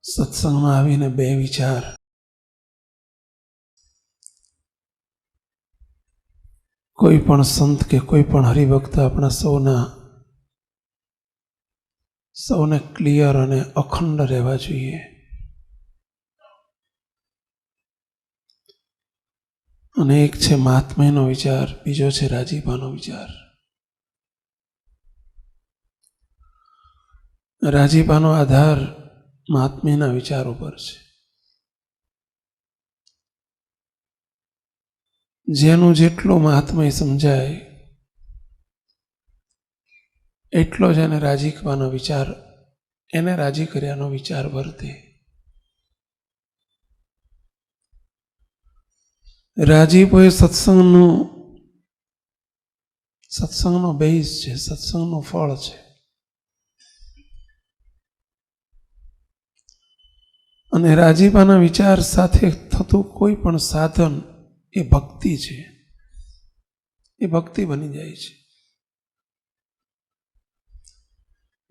સત્સંગમાં આવીને બે વિચાર. કોઈ પણ સંત કે કોઈ પણ હરિભક્ત આપણા સૌને ક્લિયર અને અખંડ રહેવા જોઈએ. અને એક છે મહાત્મ્યનો વિચાર, બીજો છે રાજીપાનો વિચાર. રાજીપાનો આધાર મહાત્મ્યના વિચારો પર છે. જેનું જેટલું મહાત્મ્ય સમજાય એટલો જ એને રાજી કરવાનો વિચાર, એને રાજી કર્યાનો વિચાર વર્તે. રાજીપો એ સત્સંગનો બેઝ છે, સત્સંગનું ફળ છે. અને રાજીપાના વિચાર સાથે થતું કોઈ પણ સાધન એ ભક્તિ છે, એ ભક્તિ બની જાય છે.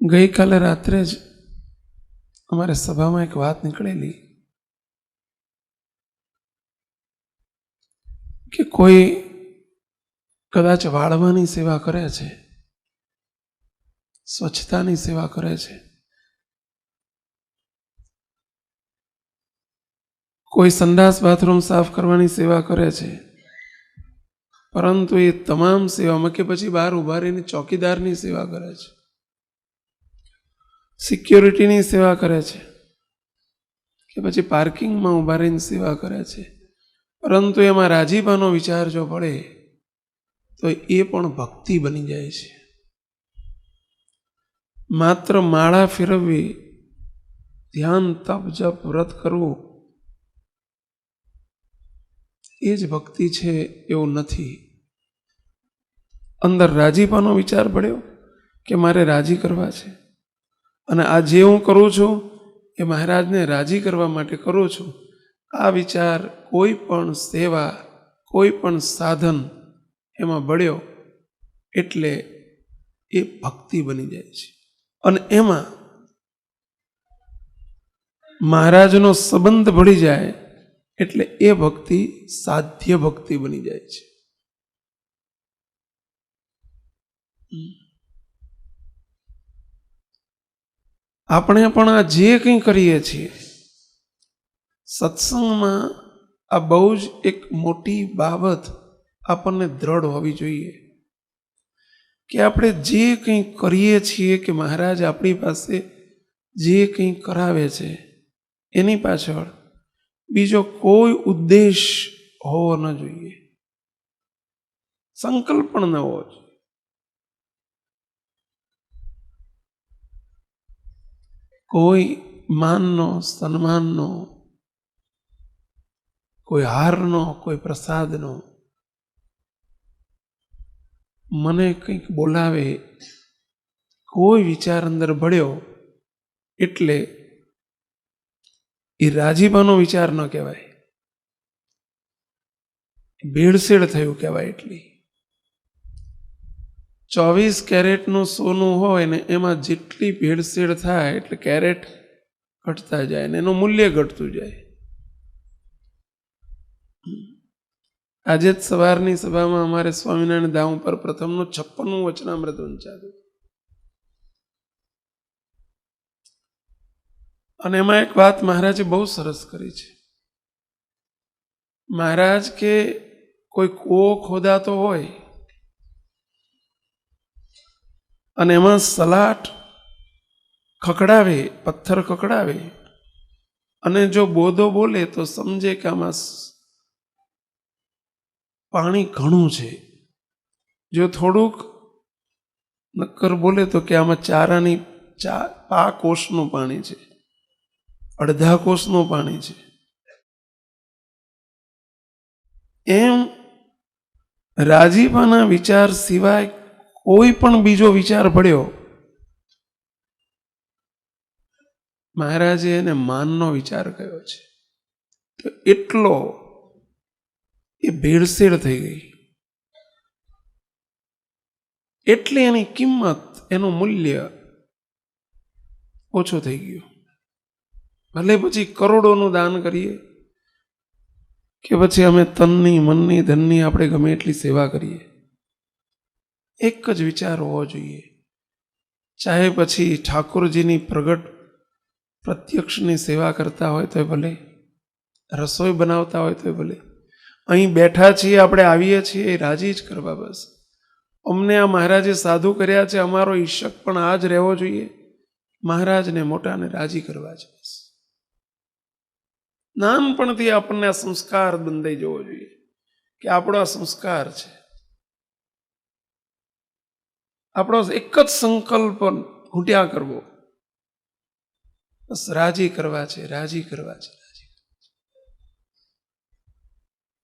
ગઈકાલે રાત્રે જ અમારે સભામાં એક વાત નીકળેલી કે કોઈ કદાચ વાળવાની સેવા કરે છે, સ્વચ્છતાની સેવા કરે છે, કોઈ સંડાસ બાથરૂમ સાફ કરવાની સેવા કરે છે, પરંતુ એ તમામ સેવામાં કે પછી બહાર ઉભા રહીને ચોકીદારની સેવા કરે છે, સિક્યોરિટીની સેવા કરે છે, કે પછી પાર્કિંગમાં ઉભા રહીને સેવા કરે છે, પરંતુ એમાં રાજીપાનો વિચાર જો પડે તો એ પણ ભક્તિ બની જાય છે. માત્ર માળા ફેરવવી, ધ્યાન, તપ, જપ, વ્રત કરવું એ જ ભક્તિ છે એવું નથી. અંદર રાજીપાનો વિચાર પડ્યો કે મારે રાજી કરવા છે, અને આ જે હું કરું છું એ મહારાજને રાજી કરવા માટે કરું છું. આ વિચાર કોઈ પણ સેવા, કોઈ પણ સાધન એમાં બળ્યો એટલે એ ભક્તિ બની જાય છે. અને એમાં મહારાજનો સંબંધ ભળી જાય એટલે એ ભક્તિ સાધ્ય ભક્તિ બની જાય છે. આપણે પણ આ જે કંઈ કરીએ છીએ સત્સંગમાં, આ બહુ જ એક મોટી બાબત આપણને દ્રઢ હોવી જોઈએ કે આપણે જે કંઈ કરીએ છીએ કે મહારાજ આપણી પાસે જે કંઈ કરાવે છે એની પાછળ બીજો કોઈ ઉદ્દેશ હોવો ન જોઈએ, સંકલ્પ પણ ન હોવો જોઈએ. કોઈ માનનો, સન્માનનો, કોઈ હારનો, કોઈ પ્રસાદનો, મને કંઈક બોલાવે કોઈ વિચાર અંદર ભળ્યો એટલે એ રાજીપાનો વિચાર ન કહેવાય, ભેળસેળ થયું કહેવાય. એટલી 24 કેરેટનું સોનું હોય ને એમાં જેટલી ભેળસેળ થાય એટલે કેરેટ ઘટતા જાય ને એનું મૂલ્ય ઘટતું જાય. આજે જ સવારની સભામાં અમારે સ્વામિનારાયણ ધામ ઉપર પ્રથમનું 56મું વચનામૃત વંચાયું, અને એમાં એક વાત મહારાજે બહુ સરસ કરી છે. મહારાજ કે કોઈ કૂવો ખોદાતો હોય અને એમાં સલાટ ખકડાવે, પથ્થર ખકડાવે, અને જો બોધો બોલે તો સમજે કે આમાં પાણી ઘણું છે. જો થોડુંક નક્કર બોલે તો કે આમાં ચારાની પા કોષનું પાણી છે, અડધા કોષનું પાણી છે. એમ રાજીપાના વિચાર સિવાય કોઈ પણ બીજો વિચાર પડ્યો, મહારાજે એને માનનો વિચાર કર્યો છે, તો એટલો એ ભેળસેળ થઈ ગઈ, એટલી એની કિંમત, એનું મૂલ્ય ઓછું થઈ ગયું. ભલે પછી કરોડોનું દાન કરીએ કે પછી અમે તનની, મનની, ધનની આપણે ગમે એટલી સેવા કરીએ, એક જ વિચાર હોવો જોઈએ. ચાહે પછી ઠાકોરજીની પ્રગટ પ્રત્યક્ષની સેવા કરતા હોય તોય ભલે, રસોઈ બનાવતા હોય તોય ભલે, અહીં બેઠા છીએ, આપણે આવીએ છીએ એ રાજી જ કરવા. બસ અમને આ મહારાજે સાધુ કર્યા છે, અમારો ઈશક પણ આ જ રહેવો જોઈએ, મહારાજને મોટાને રાજી કરવા છે. બસ નાનપણથી આપણને આ સંસ્કાર બંધાઈ જવો જોઈએ કે આપણો આ સંસ્કાર છે, આપણો એક જ સંકલ્પ ઘૂંટ્યા કરવો, બસ રાજી કરવા છે, રાજી કરવા છે, રાજી.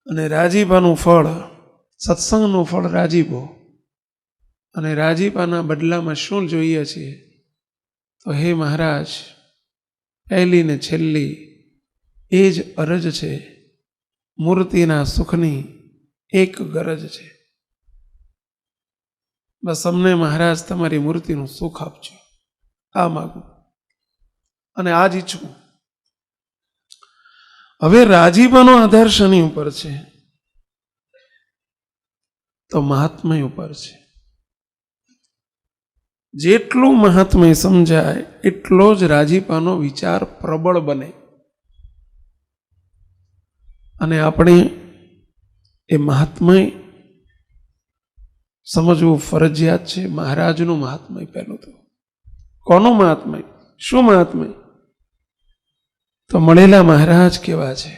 અને રાજીપાનું ફળ, સત્સંગનું ફળ રાજીપો. અને રાજીપાના બદલામાં શું જોઈએ છીએ? તો હે મહારાજ, પહેલી ને છેલ્લી એ જ અરજ છે, મૂર્તિના સુખની એક ગરજ છે. બસ અમને મહારાજ તમારી મૂર્તિનું સુખ આપજો, આ માગું અને આ જ ઈચ્છું. હવે રાજીપાનો આધાર શની ઉપર છે? તો મહાત્મય ઉપર છે. જેટલું મહાત્મય સમજાય એટલો જ રાજીપાનો વિચાર પ્રબળ બને. અને આપણે એ મહાત્મય સમજવું ફરજિયાત છે. મહારાજનું મહાત્મય પહેલું તો. કોનું મહાત્મય? શું મહાત્મય? તો મળેલા મહારાજ કેવા છે.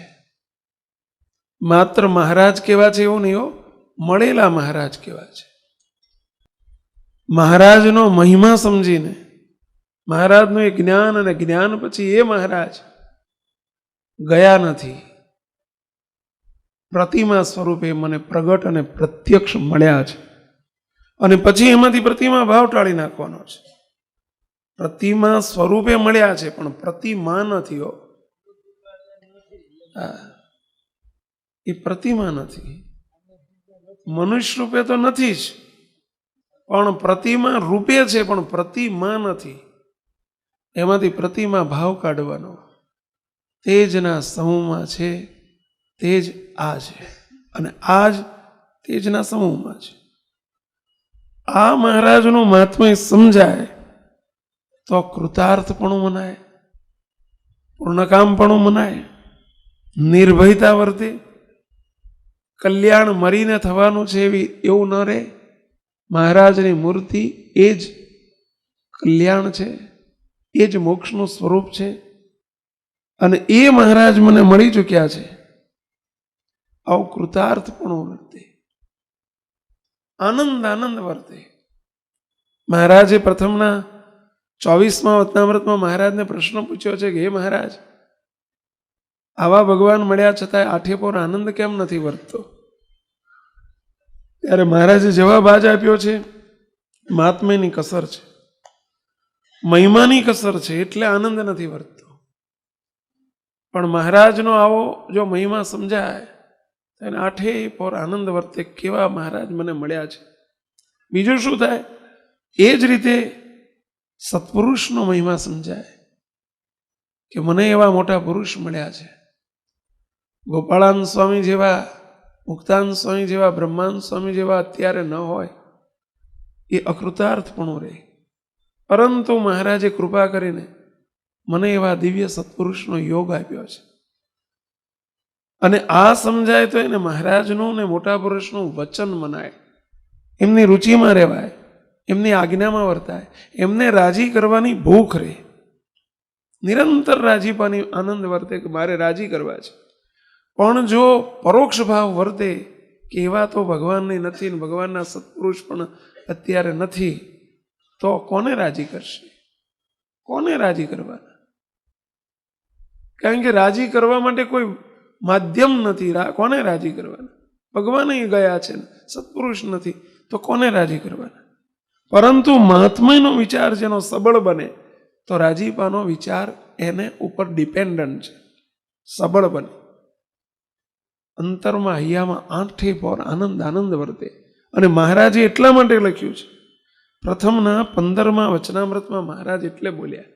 માત્ર મહારાજ કેવા છે એવું નહીં હો, મળેલા મહારાજ કેવા છે. મહારાજનો મહિમા સમજીને, મહારાજનું એ જ્ઞાન, અને જ્ઞાન પછી એ મહારાજ ગયા નથી, પ્રતિમા સ્વરૂપે મને પ્રગટ અને પ્રત્યક્ષ મળ્યા છે. અને પછી એમાંથી પ્રતિમા ભાવ ટાળી નાખવાનો છે. પ્રતિમા સ્વરૂપે મળ્યા છે પણ પ્રતિમા નથી હો. એ પ્રતિમા નથી, મનુષ્ય રૂપે તો નથી જ, પણ પ્રતિમા રૂપે છે, પણ પ્રતિમા નથી. એમાંથી પ્રતિમા ભાવ કાઢવાનો. તેજના સમૂહમાં છે, તેજ આ છે, અને આ જ તેજના સમૂહમાં છે. આ મહારાજનું મહાત્મય સમજાય તો કૃતાર્થપણું મનાય, પૂર્ણકામપણું મનાય, નિર્ભયતા વર્તે. કલ્યાણ મરીને થવાનું છે એવું ન રહે. મહારાજની મૂર્તિ એ જ કલ્યાણ છે, એ જ મોક્ષનું સ્વરૂપ છે. અને એ મહારાજ મને મળી ચૂક્યા છે. આવું કૃતાર્થપણું વર્તે, આનંદ આનંદ વર્તે. મહારાજે પ્રથમના 24મા વતનામૃતમાં મહારાજને પ્રશ્ન પૂછ્યો છે કે હે મહારાજ, આવા ભગવાન મળ્યા છતાં આઠે પોર આનંદ કેમ નથી વર્તતો? ત્યારે મહારાજે જવાબ આજ આપ્યો છે, મહાત્મ્યની કસર છે, મહિમાની કસર છે, એટલે આનંદ નથી વર્તતો. પણ મહારાજનો આવો જો મહિમા સમજાય તો એને આઠે પોર આનંદ વર્તે. કેવા મહારાજ મને મળ્યા છે. બીજું શું થાય? એ જ રીતે સત્પુરુષનો મહિમા સમજાય કે મને એવા મોટા પુરુષ મળ્યા છે. ગોપાળાનંદ સ્વામી જેવા, મુક્તાનંદ સ્વામી જેવા, બ્રહ્માનંદ સ્વામી જેવા અત્યારે ન હોય એ અકૃતાર્થપણું રહે. પરંતુ મહારાજે કૃપા કરીને મને એવા દિવ્ય સત્પુરુષનો યોગ આપ્યો છે. અને આ સમજાય તો એને મહારાજનું ને મોટા પુરુષનું વચન મનાય, એમની રુચિમાં રહેવાય, એમની આજ્ઞામાં વર્તાય, એમને રાજી કરવાની ભૂખ રહે. નિરંતર રાજીપાની આનંદ વર્તે કે મારે રાજી કરવા છે. પણ જો પરોક્ષ ભાવ વર્તે કે એવા તો ભગવાનની નથી, ને ભગવાનના સત્પુરુષ પણ અત્યારે નથી, તો કોને રાજી કરશે? કોને રાજી કરવાના? કારણ કે રાજી કરવા માટે કોઈ માધ્યમ નથી. કોને રાજી કરવાના? ભગવાન ગયા છે, સત્પુરુષ નથી, તો કોને રાજી કરવાના? પરંતુ મહાત્માનો વિચાર જેનો સબળ બને તો રાજીપાનો વિચાર એને ઉપર ડિપેન્ડન્ટ છે, સબળ બને. અંતરમાં હૈયામાં આંઠે પર આનંદ આનંદ વર્તે. અને મહારાજે એટલા માટે લખ્યું છે, પ્રથમના 15મા વચનામૃતમાં મહારાજ એટલે બોલ્યા,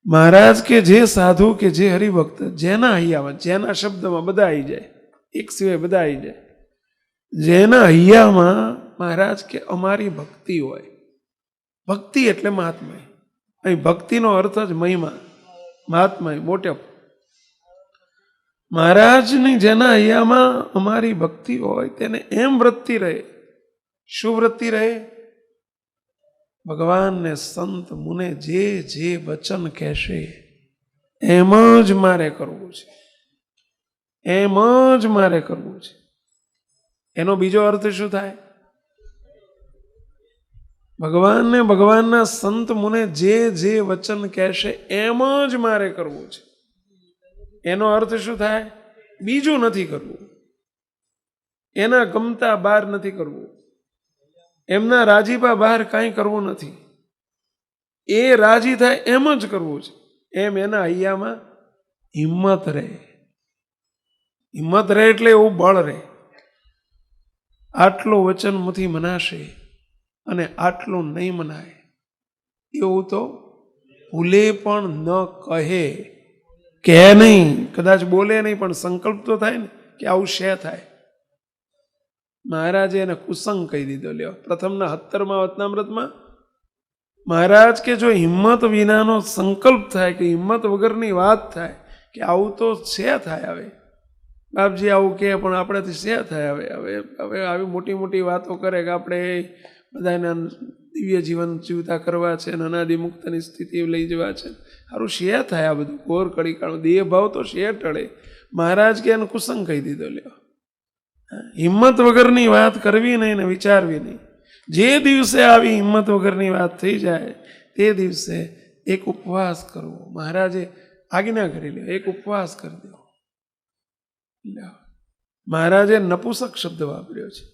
મહારાજ કે જે સાધુ કે જે હરિભક્ત જેના હૈયામાં, જેના શબ્દમાં બધા આવી જાય, એક સિવાય બધા આવી જાય, જેના હૈયામાં મહારાજ કે અમારી ભક્તિ હોય. ભક્તિ એટલે મહાત્મા. અહીં ભક્તિનો અર્થ જ મહિમા, મહાત્મા, મોટપ. મહારાજની જેના હૈયામાં અમારી ભક્તિ હોય તેને એમ વૃત્તિ રહે. શું વૃત્તિ રહે? ભગવાનને સંત મુને જે જે વચન કહેશે એમ જ મારે કરવું છે, એમ જ મારે કરવું છે. એનો બીજો અર્થ શું થાય? ભગવાનને ભગવાનના સંત મુને જે જે વચન કહેશે એમ જ મારે કરવું છે. એનો અર્થ શું થાય? બીજું નથી કરવું, એના ગમતા બહાર નથી કરવું, એમના રાજીપા બહાર કાંઈ કરવું નથી. એ રાજી થાય એમ જ કરવું છે. એમ એના હૈયામાં હિંમત રહે. હિંમત રહે એટલે એવું બળ રહે. આટલું વચનમાંથી મનાશે અને આટલું નહીં મનાય એવું તો ભૂલે પણ ન કહે. કે નહીં, કદાચ બોલે નહીં પણ સંકલ્પ તો થાય ને કે આવું શે થાય. મહારાજે એને કુસંગ કહી દીધો. લ્યો, પ્રથમના 17મા વચનામૃતમાં મહારાજ કે જો હિંમત વિનાનો સંકલ્પ થાય, કે હિંમત વગરની વાત થાય કે આવું તો શે થાય. હવે બાપજી આવું કહે પણ આપણાથી શે થાય. હવે હવે હવે આવી મોટી મોટી વાતો કરે કે આપણે બધાના દિવ્ય જીવન જીવતા કરવા છે અને અનાદિ મુક્તની સ્થિતિ લઈ જવા છે. સારું શે થાય આ બધું ઘોર કળીકાળું દેહ ભાવ તો શે ટળે. મહારાજ કે એને કુસંગ કહી દીધો. લ્યો, હિંમત વગરની વાત કરવી નહીં ને વિચારવી નહીં. જે દિવસે આવી હિંમત વગરની વાત થઈ જાય તે દિવસે એક ઉપવાસ કરવો. મહારાજે આજ્ઞા કરી. લ્યો, એક ઉપવાસ કરી દો. મહારાજે નપુસક શબ્દ વાપર્યો છે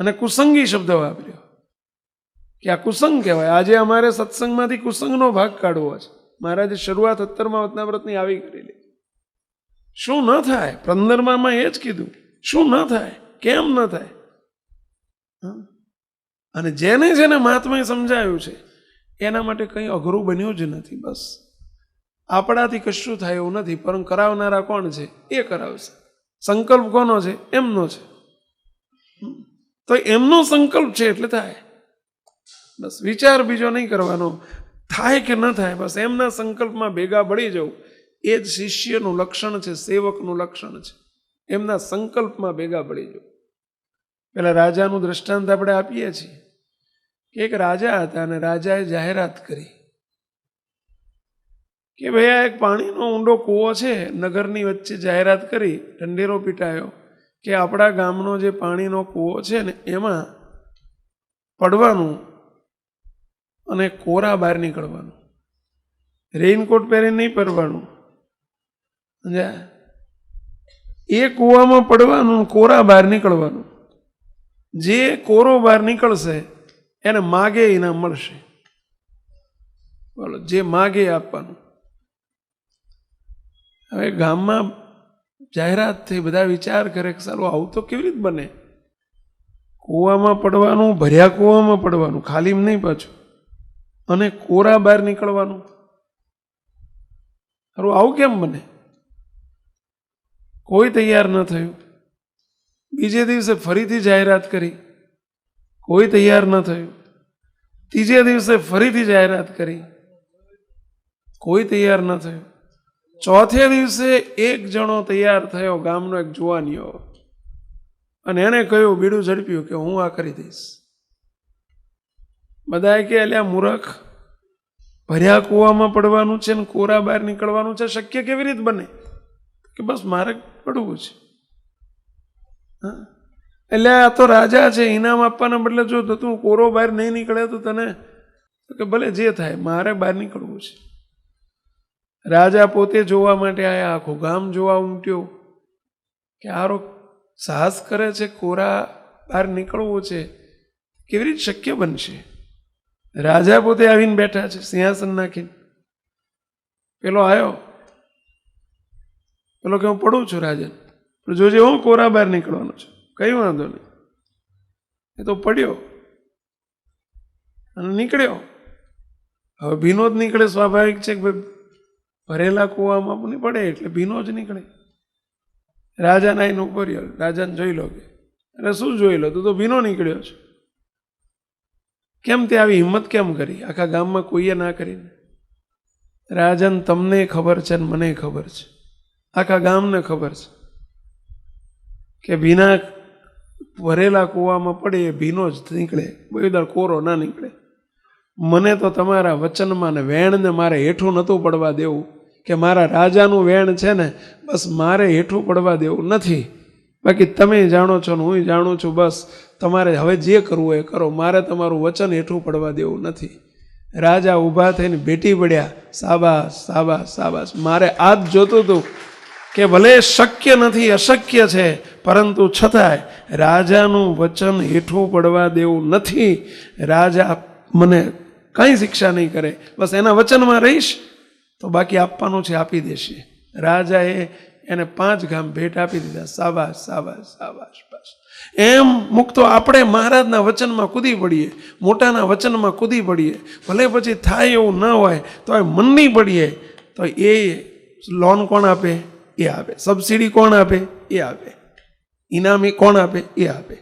અને કુસંગી શબ્દ વાપર્યો કે આ કુસંગ કહેવાય. આજે અમારે સત્સંગમાંથી કુસંગનો ભાગ કાઢવો છે. મહારાજે શરૂઆત 17મા વચનામૃતની આવી કરેલી. શું ન થાય? 15માં એ જ કીધું. શું ન થાય? કેમ ન થાય? અને જેને જેને મહાત્માએ સમજાયું છે એના માટે કંઈ અઘરું બન્યું જ નથી. બસ આપણાથી કશું થાય એવું નથી, પરંતુ કરાવનારા કોણ છે? એ કરાવશે. સંકલ્પ કોનો છે? એમનો છે. તો એમનો સંકલ્પ છે એટલે થાય. બસ વિચાર બીજો નહીં કરવાનો, થાય કે ન થાય. બસ એમના સંકલ્પમાં ભેગા પડી જવું એ જ શિષ્યનું લક્ષણ છે, સેવકનું લક્ષણ છે. એમના સંકલ્પમાં ભેગા પડી જવું. પેલા રાજાનું દ્રષ્ટાંત આપણે આપીએ છીએ કે એક રાજા હતા અને રાજાએ જાહેરાત કરી કે ભાઈ આ એક પાણીનો ઊંડો કૂવો છે. નગરની વચ્ચે જાહેરાત કરી, ઢંઢેરો પીટાયો કે આપણા ગામનો જે પાણીનો કૂવો છે ને એમાં પડવાનું અને કોરા બહાર નીકળવાનું. રેઇનકોટ પહેરીને નહીં પડવાનું. એ કૂવામાં પડવાનું, કોરા બહાર નીકળવાનું. જે કોરો બહાર નીકળશે એને માગે ઇનામ મળશે. બોલો, જે માગે આપવાનું. હવે ગામમાં જાહેરાત થઈ, બધા વિચાર કરે કે સારું આવું તો કેવી રીતે બને? કૂવામાં પડવાનું, ભર્યા કૂવામાં પડવાનું, ખાલી નહીં પાછું, અને કોરા બહાર નીકળવાનું. સારું આવું કેમ બને? કોઈ તૈયાર ન થયું. બીજે દિવસે ફરીથી જાહેરાત કરી, કોઈ તૈયાર ન થયું. ત્રીજે દિવસે ફરીથી જાહેરાત કરી, કોઈ તૈયાર ન થયું. ચોથે દિવસે એક જણો તૈયાર થયો, ગામનો એક જુવાનિયો, અને એને કહ્યું, બીડું ઝડપ્યું કે હું આ કરી દઈશ. બધાએ કે અલ્યા મૂર્ખ, ભર્યા કૂવામાં પડવાનું છે ને કોરા બહાર નીકળવાનું છે, શક્ય કેવી રીતે બને? કે બસ મારે પડવું છે. એટલે આ તો રાજા છે, ઇનામ આપવાના બદલે જો તું કોરો બહાર નહીં નીકળે તો તને કે ભલે જે થાય, મારે બહાર નીકળવું છે. રાજા પોતે જોવા માટે આયા, આખું ગામ જોવા ઉમટ્યો કે આરો સાહસ કરે છે, કોરા બહાર નીકળવું છે. કેવી રીતે શક્ય બનશે? રાજા પોતે આવીને બેઠા છે સિંહાસન નાખીને. પેલો આવ્યો, પેલો કે હું પડું છું રાજન, જોજે હું કોરા બહાર નીકળવાનો છું. કઈ વાંધો નહીં. એ તો પડ્યો અને નીકળ્યો. હવે ભીનો જ નીકળે, સ્વાભાવિક છે કે ભાઈ ભરેલા કૂવામાં નહીં પડે એટલે ભીનો જ નીકળે. રાજાને આવીને ઉપર રહ્યો, રાજાને જોઈ લો કે અરે શું જોઈ લો, તું તો ભીનો નીકળ્યો છે. કેમ તે આવી હિંમત કેમ કરી? આખા ગામમાં કોઈએ ના કરીને. રાજન, તમને ખબર છે ને મને ખબર છે, આખા ગામને ખબર છે કે ભીના ભરેલા કૂવામાં પડે એ ભીનો જ નીકળે, બધા કોરો ના નીકળે. મને તો તમારા વચનમાં ને વેણને મારે હેઠું નહોતું પડવા દેવું, કે મારા રાજાનું વેણ છે ને બસ મારે હેઠું પડવા દેવું નથી. બાકી તમે જાણો છો ને હું જાણું છું, બસ તમારે હવે જે કરવું એ કરો, મારે તમારું વચન હેઠું પડવા દેવું નથી. રાજા ઊભા થઈને ભેટી પડ્યા, સાબાસ સાબાસ સાબાસ. મારે આ જ જોતું હતું કે ભલે શક્ય નથી, અશક્ય છે, પરંતુ છતાંય રાજાનું વચન હેઠું પડવા દેવું નથી. રાજા મને કંઈ શિક્ષા નહીં કરે, બસ એના વચનમાં રહીશ તો બાકી આપવાનું છે આપી દેશે. રાજાએ એને 5 ગામ ભેટ આપી દીધા. સાબાસ સાબાસ સાબાસ. બસ એમ મુક્તો આપણે મહારાજના વચનમાં કૂદી પડીએ, મોટાના વચનમાં કૂદી પડીએ, ભલે પછી થાય એવું ન હોય તો મનની પડીએ તો એ લોન કોણ આપે? એ આપે. સબસિડી કોણ આપે? એ આપે. ઇનામી કોણ આપે? એ આપે.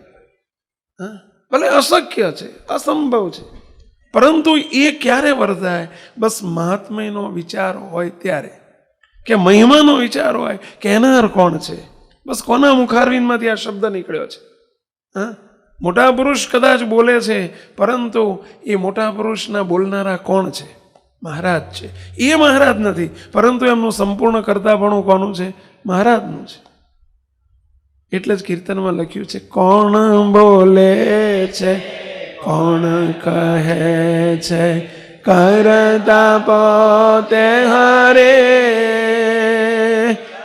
હા, ભલે અશક્ય છે, અસંભવ છે, પરંતુ એ ક્યારે વર્તાય? બસ મહાત્મ્યનો વિચાર હોય ત્યારે, કે મહિમાનો વિચાર હોય, કહેનાર કોણ છે? બસ કોના મુખારવિંદમાંથી આ શબ્દ નીકળ્યો છે? હા, મોટા પુરુષ કદાચ બોલે છે, પરંતુ એ મોટા પુરુષના બોલનારા કોણ છે? મહારાજ છે. એ મહારાજ નથી, પરંતુ એમનું સંપૂર્ણ કરતાપણું કોનું છે? મહારાજનું છે. એટલે જ કીર્તનમાં લખ્યું છે, કોણ બોલે છે, કોણ કહે છે, કરતા પોતે હરે,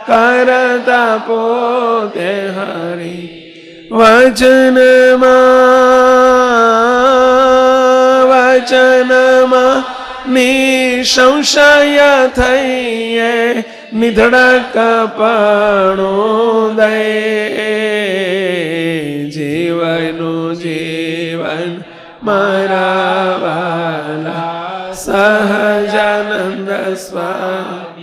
કરતા પોતે હરી. વચનમાં નિસંશય થઈએ, નિધડક પણું દે, જીવનું જીવન મારા વાલા સહજાનંદ સ્વામી.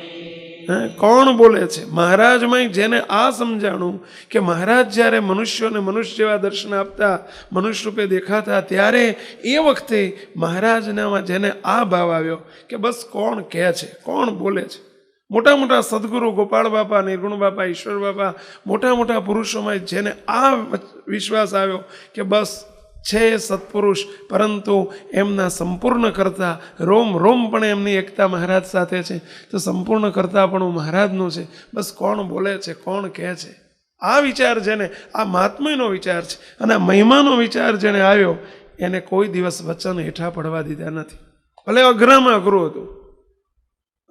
કોણ બોલે છે? મહારાજમાં જેને આ સમજાણું કે મહારાજ જ્યારે મનુષ્યોને મનુષ્ય જેવા દર્શન આપતા, મનુષ્ય રૂપે દેખાતા, ત્યારે એ વખતે મહારાજનામાં જેને આ ભાવ આવ્યો કે બસ કોણ કહે છે, કોણ બોલે છે. મોટા મોટા સદગુરુ ગોપાળ બાપા, નિર્ગુણ બાપા, ઈશ્વર બાપા, મોટા મોટા પુરુષોમાં જેને આ વિશ્વાસ આવ્યો કે બસ છે સત્પુરુષ, પરંતુ એમના સંપૂર્ણ કરતા રોમ રોમ પણ એમની એકતા મહારાજ સાથે છે, તો સંપૂર્ણ કરતા પણ મહારાજનું છે. બસ કોણ બોલે છે, કોણ કહે છે. આ વિચાર જેને, આ મહાત્મ્યનો વિચાર છે અને મહિમાનો વિચાર જેને આવ્યો, એને કોઈ દિવસ વચન હેઠા પડવા દીધા નથી. ભલે અઘરામાં અઘરું હતું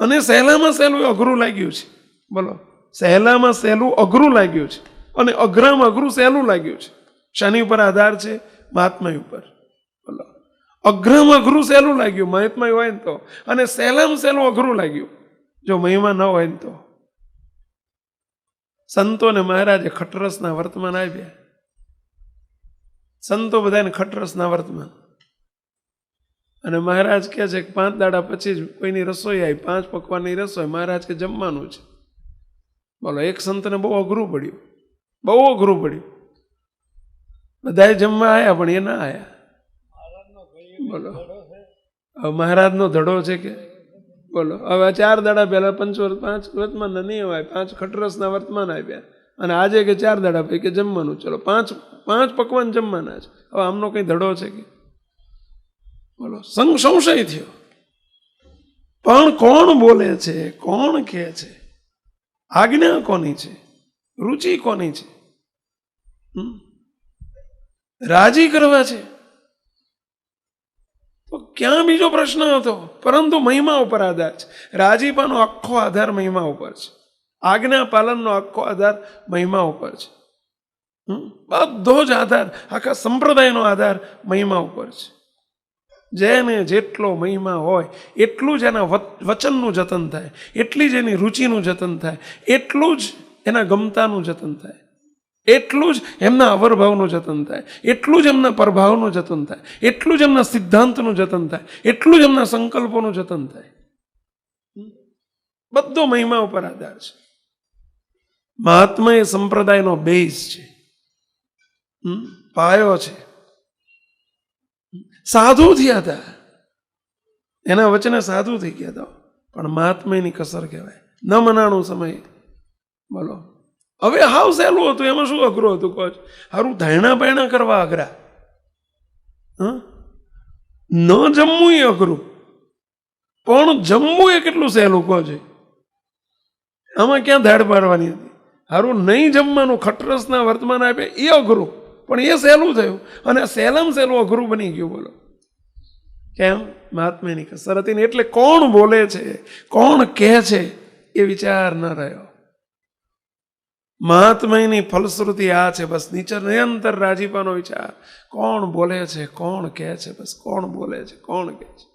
અને સહેલામાં સહેલું અઘરું લાગ્યું છે. બોલો, સહેલામાં સહેલું અઘરું લાગ્યું છે અને અઘરામાં અઘરું સહેલું લાગ્યું છે. શાની ઉપર આધાર છે? મહાત્મા ઉપર. બોલો, અઘરામાં અઘરું સહેલું લાગ્યું મહાત્મા હોય ને તો, અને સહેલામાં સહેલું અઘરું લાગ્યું જો મહિમા ન હોય ને તો. સંતોને મહારાજે ખટરસના વર્તમાન આપ્યા. સંતો બધાને ખટરસના વર્તમાન. અને મહારાજ કહે છે કે 5 દાડા પછી જ કોઈની રસોઈ આવી, 5 પકવાનની રસોઈ. મહારાજ કે જમવાનું છે. બોલો, એક સંતને બહુ અઘરું પડ્યું, બહુ અઘરું પડ્યું. બધા જમવા આવ્યા પણ એ ના આવ્યા. બોલો, હવે મહારાજનો ધડો છે કે? બોલો, હવે 4 દાડા પહેલા 5 વર્તમાન નહીં હોય, 5 ખટરસના વર્તમાન આપ્યા, અને આજે કે 4 દાડા પછી કે જમવાનું. ચલો, 5 પકવાન જમવાના છે. હવે આમનો કઈ ધડો છે કે? બોલો, સંશય થયો. પણ કોણ બોલે છે, કોણ કહે છે, આજ્ઞા કોની છે, રુચિ કોની છે? રાજી કરવા છે તો ક્યાં બીજો પ્રશ્ન હતો? પરંતુ મહિમા ઉપર આધાર છે. રાજીપાનો આખો આધાર મહિમા ઉપર છે. આજ્ઞા પાલનનો આખો આધાર મહિમા ઉપર છે. બધો જ આધાર, આખા સંપ્રદાયનો આધાર મહિમા ઉપર છે. જેને જેટલો મહિમા હોય એટલું જ એના વચનનું જતન થાય, એટલી જ એની રુચિનું જતન થાય, એટલું જ એના ગમતાનું જતન થાય, એટલું જ એમના અવરભાવનું જતન થાય, એટલું જ એમના પ્રભાવનું જતન થાય, એટલું જ એમના સિદ્ધાંતનું જતન થાય, એટલું જ એમના સંકલ્પોનું જતન થાય. બધો મહિમા ઉપર આધાર છે. મહાત્મા એ સંપ્રદાયનો બેઝ છે, પાયો છે. સાધુ થયા હતા, એના વચને સાધુ થઈ ગયા હતા, પણ મહાત્માની કસર કહેવાય. ન મનાણું સમય. બોલો, હવે હાવ સહેલું હતું, એમાં શું અઘરું હતું? કહો, હારું ધાયણા બાયણા કરવા અઘરા, ન જમવું એ અઘરું, પણ જમવું એ કેટલું સહેલું કહો છે. આમાં ક્યાં ધાડ પાડવાની હતી? હારું નહીં જમવાનું, ખટરસના વર્તમાન આપે એ અઘરું, પણ એ સહેલું થયું, અને સહેલામાં સહેલું અઘરું બની ગયું. બોલો કેમ? મહાત્માની કસર હતી ને. એટલે કોણ બોલે છે, કોણ કહે છે એ વિચાર ન રહ્યો. મહાત્માની ફલશ્રુતિ આ છે, બસ નીચે નિરંતર રાજીપાનો વિચાર. કોણ બોલે છે, કોણ કહે છે, બસ કોણ બોલે છે, કોણ કહે છે.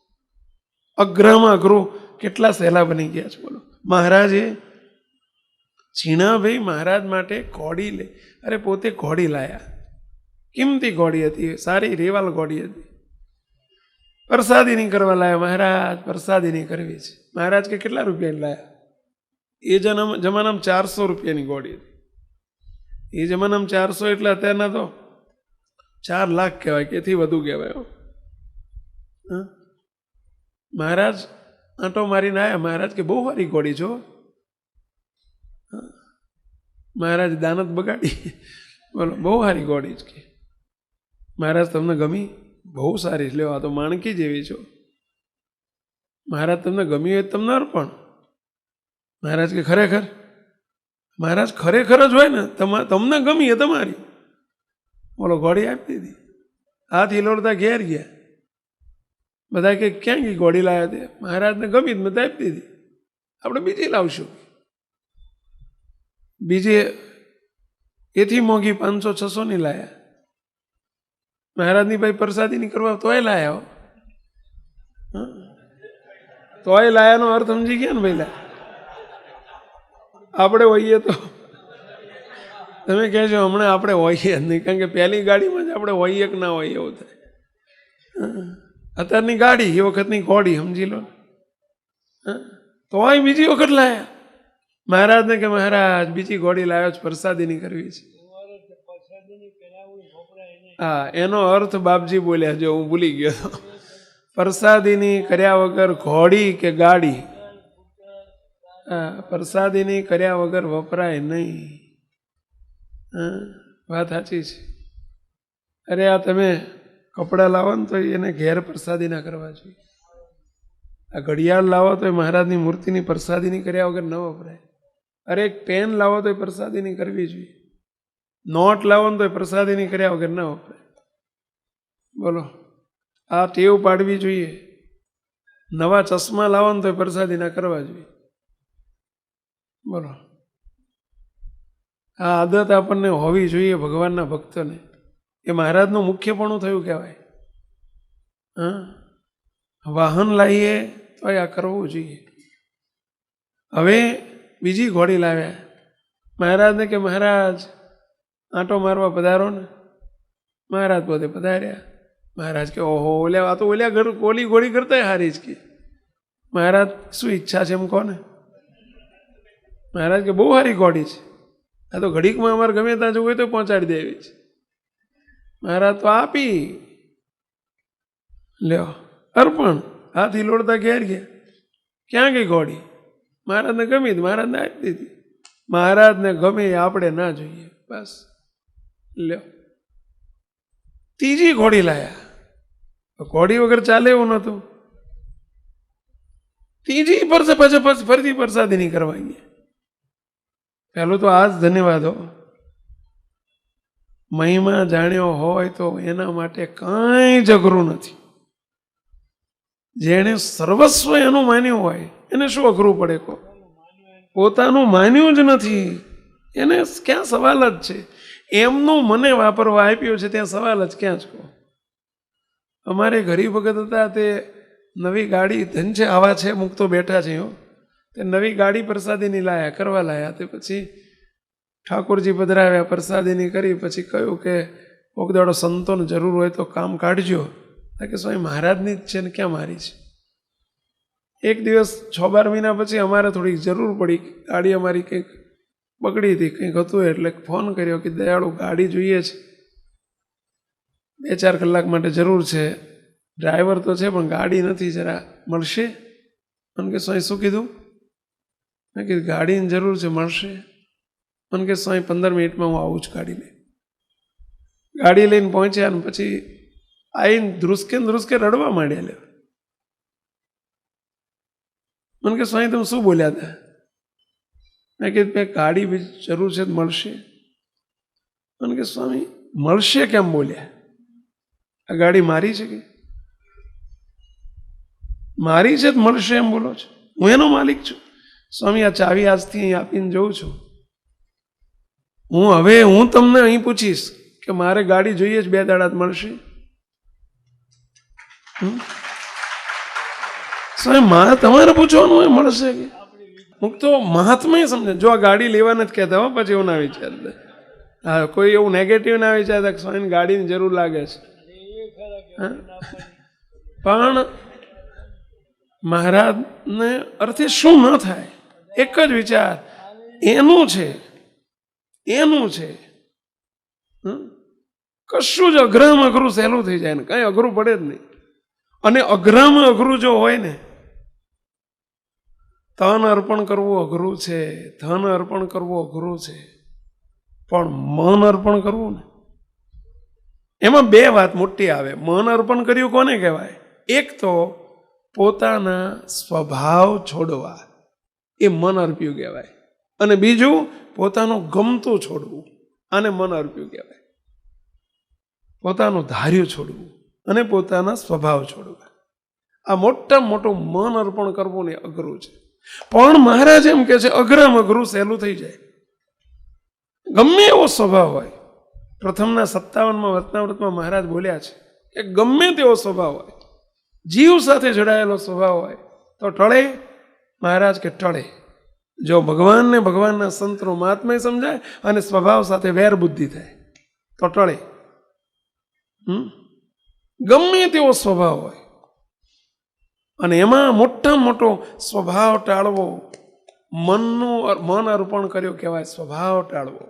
અઘરામાં અઘરું કેટલા સહેલા બની ગયા છે. બોલો, મહારાજે ઝીણાભાઈ મહારાજ માટે ઘોડી લે, અરે પોતે ઘોડી લાયા, કિંમતી ઘોડી હતી, સારી રેવાલ ઘોડી હતી. પ્રસાદીની કરવા લાયા. મહારાજ પ્રસાદીની કરવી છે. મહારાજ કે કેટલા રૂપિયાની લાયા? એ જમાનામાં 400 રૂપિયાની ઘોડી હતી. એ જમાનામાં 400 એટલે અત્યારના તો 4 લાખ કહેવાય, કેથી વધુ કહેવાય. મહારાજ આંટો મારીને આવ્યા. મહારાજ કે બહુ સારી ઘોડી છો. મહારાજ દાનત બગાડી. બોલો, બહુ સારી ઘોડી જ કે. મહારાજ તમને ગમી? બહુ સારી. લ્યો, આ તો માણકી જેવી છો. મહારાજ તમને ગમી હોય તમને અર્પણ. મહારાજ કે ખરેખર? મહારાજ ખરેખર જ હોય ને, તમને ગમી એ તમારી. બોલો, ઘોડી આપી દીધી. હાથ હિલોડતા ઘેર ગયા. બધા કે ક્યાં ગઈ ઘોડી લાવ્યા તે? મહારાજને ગમી મેં તો આપી દીધી, આપણે બીજી લાવશું. બીજી એથી મોંઘી 500-600 ની લાયા. મહારાજની ભાઈ પ્રસાદીની કરવા તોય લાયા. તોય લાયાનો અર્થ સમજી ગયા ને ભાઈ? આપણે હોઈએ તો તમે કહેશો હમણાં આપણે હોઈએ જ નહીં, કારણ કે પહેલી ગાડીમાં જ આપણે હોઈએ કે ના હોઈએ એવું થાય. અત્યારની ગાડી, એ વખતની ઘોડી, સમજી લો. તોય બીજી વખત લાયા. મહારાજને કે મહારાજ બીજી ઘોડી લાવ્યો છે, પ્રસાદીની કરવી છે. હા, એનો અર્થ બાપજી બોલ્યા, જો હું ભૂલી ગયો હતો. પ્રસાદીની કર્યા વગર ઘોડી કે ગાડી, પ્રસાદીની કર્યા વગર વપરાય નહીં. વાત સાચી છે. અરે આ તમે કપડાં લાવો ને તો એને ઘેર પ્રસાદી ના કરવા જોઈએ. આ ઘડિયાળ લાવો તો મહારાજની મૂર્તિની પ્રસાદીની કર્યા વગર ન વપરાય. અરે એક પેન લાવો તો પ્રસાદીની કરવી જોઈએ. નોટ લાવો ને તો પ્રસાદીની કર્યા વગર ન વપરાય. બોલો, આ ટેવ પાડવી જોઈએ. નવા ચશ્મા લાવો ને તો પ્રસાદી ના કરવા જોઈએ. બોલો, આ આદત આપણને હોવી જોઈએ ભગવાનના ભક્તોને. એ મહારાજનું મુખ્યપણું થયું કહેવાય. વાહન લાવીએ તો આ કરવું જોઈએ. હવે બીજી ઘોડી લાવ્યા. મહારાજને કે મહારાજ આંટો મારવા પધારો ને. મહારાજ પોતે પધાર્યા. મહારાજ કે ઓહો, ઓલ્યા આ તો ઓલ્યા ઘર ઓલી ઘોડી કરતા હારી જ કે. મહારાજ શું ઈચ્છા છે એમ કોને? મહારાજ કે બહુ સારી ઘોડી છે, આ તો ઘડીકમાં અમારે ગમે ત્યાં જવું હોય તો પહોંચાડી દેવી છે. મહારાજ તો આપી. લ્યો, અર્પણ. હાથ હિલોડતા ઘેર ગયા. ક્યાં ગઈ ઘોડી? મહારાજને ગમી, મહારાજને આપી દીધી. મહારાજને ગમે આપણે ના જોઈએ, બસ. લ્યો, ત્રીજી ઘોડી લાયા. ઘોડી વગર ચાલે એવું નહોતું. ત્રીજી ફરીથી પ્રસાદી નહીં કરવા ગયા. પહેલું તો આ જ ધન્યવાદ હો. મહિમા જાણ્યો હોય તો એના માટે કાંઈ જ અઘરું નથી. જેણે સર્વસ્વ એનું માન્યું હોય એને શું અઘરું પડે? કહો, પોતાનું માન્યું જ નથી એને ક્યાં સવાલ જ છે. એમનું મને વાપરવા આપ્યું છે, ત્યાં સવાલ જ ક્યાં છો? અમારે ગરીબ ભગત હતા, તે નવી ગાડી ધન છે આવા છે મુક્તો બેઠા છે, તે નવી ગાડી પ્રસાદીની લાયા કરવા લાયા. તે પછી ઠાકોરજી પધરાવ્યા, પ્રસાદીની કરી, પછી કહ્યું કે કોક દાડો સંતોને જરૂર હોય તો કામ કાઢજો. કે સ્વામી મહારાજની જ છે ને ક્યાં મારી છે? એક દિવસ 6-12 મહિના પછી અમારે થોડીક જરૂર પડી, ગાડી અમારી કંઈક બગડી હતી, કંઈક હતું, એટલે ફોન કર્યો કે દયાળુ ગાડી જોઈએ છે, 2-4 કલાક માટે જરૂર છે, ડ્રાઈવર તો છે પણ ગાડી નથી, જરા મળશે? મને કે સ્વામી શું કીધું? મેં કીધું ગાડીની જરૂર છે, મળશે? મને કે સ્વામી 15 મિનિટમાં હું આવું જ ગાડી લઈને. ગાડી લઈને પહોંચ્યા ને પછી આવીને ધ્રુસકે રડવા માંડ્યા. મને કે સ્વામી તમે શું બોલ્યા હતા? મેં કીધું ગાડી જરૂર છે, મળશે? મને કે સ્વામી મળશે કેમ બોલ્યા? આ ગાડી મારી છે કે? મારી છે જ મળશે એમ બોલો છો? હું એનો માલિક છું. સ્વામી આ ચાવી આજથી અહીં આપીને જઉં છું. હું તમને અહીં પૂછીશ કે મારે ગાડી જોઈએ જ 2 દાડા મળશે? સ્વામી તમારે પૂછવાનું હોય મળશે કે? હું તો મહાત્મા સમજે. જો આ ગાડી લેવા નથી કહેતા હો, પછી એવું ના વિચારતા. હા, કોઈ એવું નેગેટિવ ના વિચારતા કે સ્વામીને ગાડીની જરૂર લાગે છે. પણ મહારાજને અર્થે શું ન થાય, એક જ વિચાર, એનું છે. કશું જ અઘરામાં અઘરું સહેલું થઈ જાય ને, કઈ અઘરું પડે જ નહીં. અને અઘરામાં અઘરું જો હોય ને, તન અર્પણ કરવું અઘરું છે, ધન અર્પણ કરવું અઘરું છે, પણ મન અર્પણ કરવું ને, એમાં 2 વાત મોટી આવે. મન અર્પણ કર્યું કોને કહેવાય? એક તો પોતાના સ્વભાવ છોડવા, એ મન અર્પ્યું કહેવાય. અને બીજું પોતાનું ગમતું છોડવું, આને મન અર્પ્યું કહેવાય. પોતાનું ધાર્યું છોડવું અને પોતાના સ્વભાવ છોડવા, આ મોટામાં મોટું મન અર્પણ કરવું ને અઘરું છે. પણ મહારાજ એમ કે છે અઘરામાં અઘરું સહેલું થઈ જાય. ગમે એવો સ્વભાવ હોય, પ્રથમના 57માં વચનામૃતમાં મહારાજ બોલ્યા છે કે ગમે તેવો સ્વભાવ હોય, જીવ સાથે જોડાયેલો સ્વભાવ હોય તો ટળે? મહારાજ કે ટળે. જો ભગવાનને ભગવાનના સંતનો મહાત્મય સમજાય અને સ્વભાવ સાથે વેર બુદ્ધિ થાય તો ટળે. ગમે તેવો સ્વભાવ હોય, અને એમાં મોટામાં મોટો સ્વભાવ ટાળવો, મન અર્પણ કર્યો કહેવાય. સ્વભાવ ટાળવો,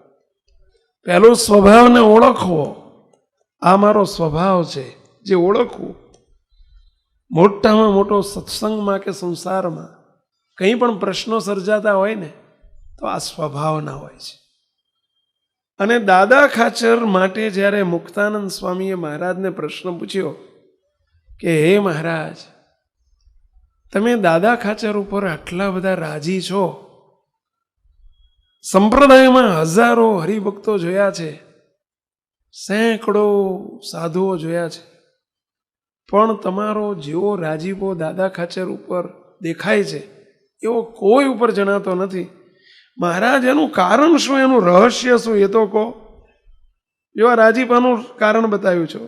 પહેલું સ્વભાવને ઓળખવો. આ મારો સ્વભાવ છે, જે ઓળખવું. મોટામાં મોટો સત્સંગમાં કે સંસારમાં કંઈ પણ પ્રશ્નો સર્જાતા હોય ને, તો આ સ્વભાવના હોય છે. અને દાદા ખાચર માટે જ્યારે મુક્તાનંદ સ્વામીએ મહારાજને પ્રશ્ન પૂછ્યો કે હે મહારાજ, તમે દાદા ખાચર ઉપર આટલા બધા રાજી છો, સંપ્રદાયમાં હજારો હરિભક્તો જોયા છે, સેંકડો સાધુઓ જોયા છે, પણ તમારો જેવો રાજીપો દાદા ખાચર ઉપર દેખાય છે એવો કોઈ ઉપર જણાતો નથી. મહારાજ એનું કારણ શું, એનું રહસ્ય શું, એ તો કહો. જો આ રાજીપાનું કારણ બતાવ્યું છે.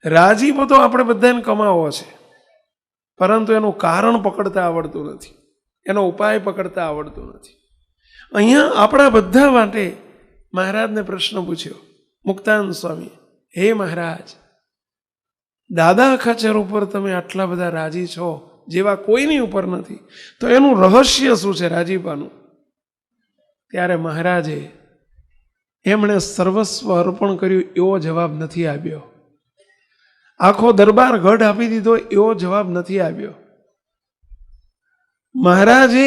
રાજીપો તો આપણે બધાને કમાવો છે, પરંતુ એનું કારણ પકડતા આવડતું નથી, એનો ઉપાય પકડતા આવડતું નથી. અહીંયા આપણા બધા માટે મહારાજને પ્રશ્ન પૂછ્યો મુક્તાનંદ સ્વામી, હે મહારાજ, દાદા ખાચર ઉપર તમે આટલા બધા રાજી છો જેવા કોઈની ઉપર નથી, તો એનું રહસ્ય શું છે રાજીપાનું? ત્યારે મહારાજે એમણે સર્વસ્વ અર્પણ કર્યું એવો જવાબ નથી આપ્યો. આખો દરબાર ગઢ આપી દીધો એવો જવાબ નથી આપ્યો. મહારાજે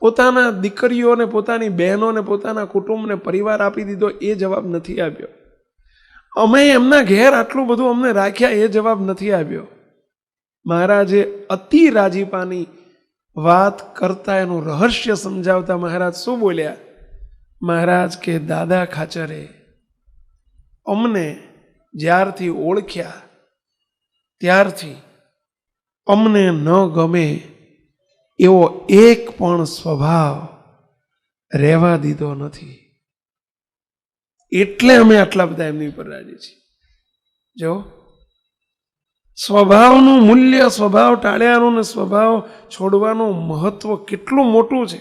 પોતાના દીકરીઓને, પોતાની બહેનોને, પોતાના કુટુંબને, પરિવાર આપી દીધો એ જવાબ નથી આપ્યો. અમે એમના ઘેર આટલું બધું અમને રાખ્યા એ જવાબ નથી આપ્યો. મહારાજે અતિ રાજીપાની વાત કરતા એનું રહસ્ય સમજાવતા મહારાજ શું બોલ્યા? મહારાજ કે દાદા ખાચરે અમને જ્યારથી ઓળખ્યા ત્યારથી અમને ન ગમે એવો એક પણ સ્વભાવ રહેવા દીધો નથી. એટલે અમે આટલા બધા એમની ઉપર રાજી છીએ. જો સ્વભાવનું મૂલ્ય, સ્વભાવ ટાળ્યાનું ને સ્વભાવ છોડવાનું મહત્વ કેટલું મોટું છે.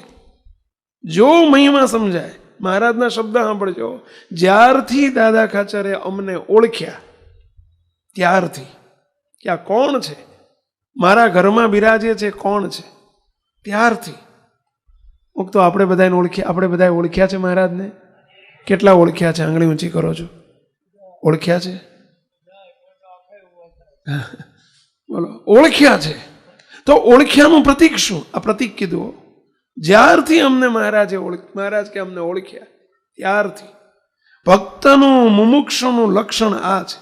જો મહિમા સમજાય. મહારાજના શબ્દ સાંભળજો. જ્યારથી દાદા ખાચરે અમને ઓળખ્યા ત્યારથી કે આ કોણ છે, મારા ઘરમાં બિરાજે છે કોણ છે, ત્યારથી તો આપણે બધાને ઓળખ્યા. આપણે બધા ઓળખ્યા છે મહારાજને? કેટલા ઓળખ્યા છે? આંગળી ઊંચી કરો છો. ઓળખ્યા છે? બોલો, ઓળખ્યા છે. તો ઓળખ્યાનું પ્રતીક શું? આ પ્રતીક કીધું. જ્યારથી અમને મહારાજ કે અમને ઓળખ્યા ત્યારથી. ભક્તનું મુમુક્ષુનું લક્ષણ આ છે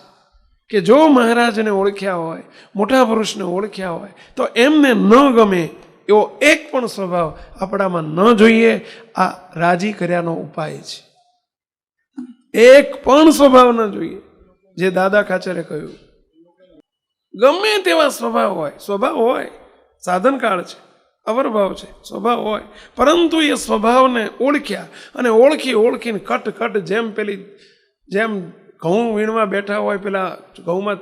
કે જો મહારાજને ઓળખ્યા હોય, મોટા પુરુષને ઓળખ્યા હોય, તો એમને ન ગમે એવો એક પણ સ્વભાવ આપણામાં ન જોઈએ. આ રાજી કર્યાનો ઉપાય છે. એક પણ સ્વભાવ ન જોઈએ. જે દાદા ખાચરે કહ્યું, ગમે તેવા સ્વભાવ હોય, સાધન કાળ છે, અવરભાવ છે, સ્વભાવ હોય, પરંતુ એ સ્વભાવને ઓળખ્યા અને ઓળખીને કટ જેમ ઘઉં વીણવા બેઠા હોય, પેલા ઘઉંમાં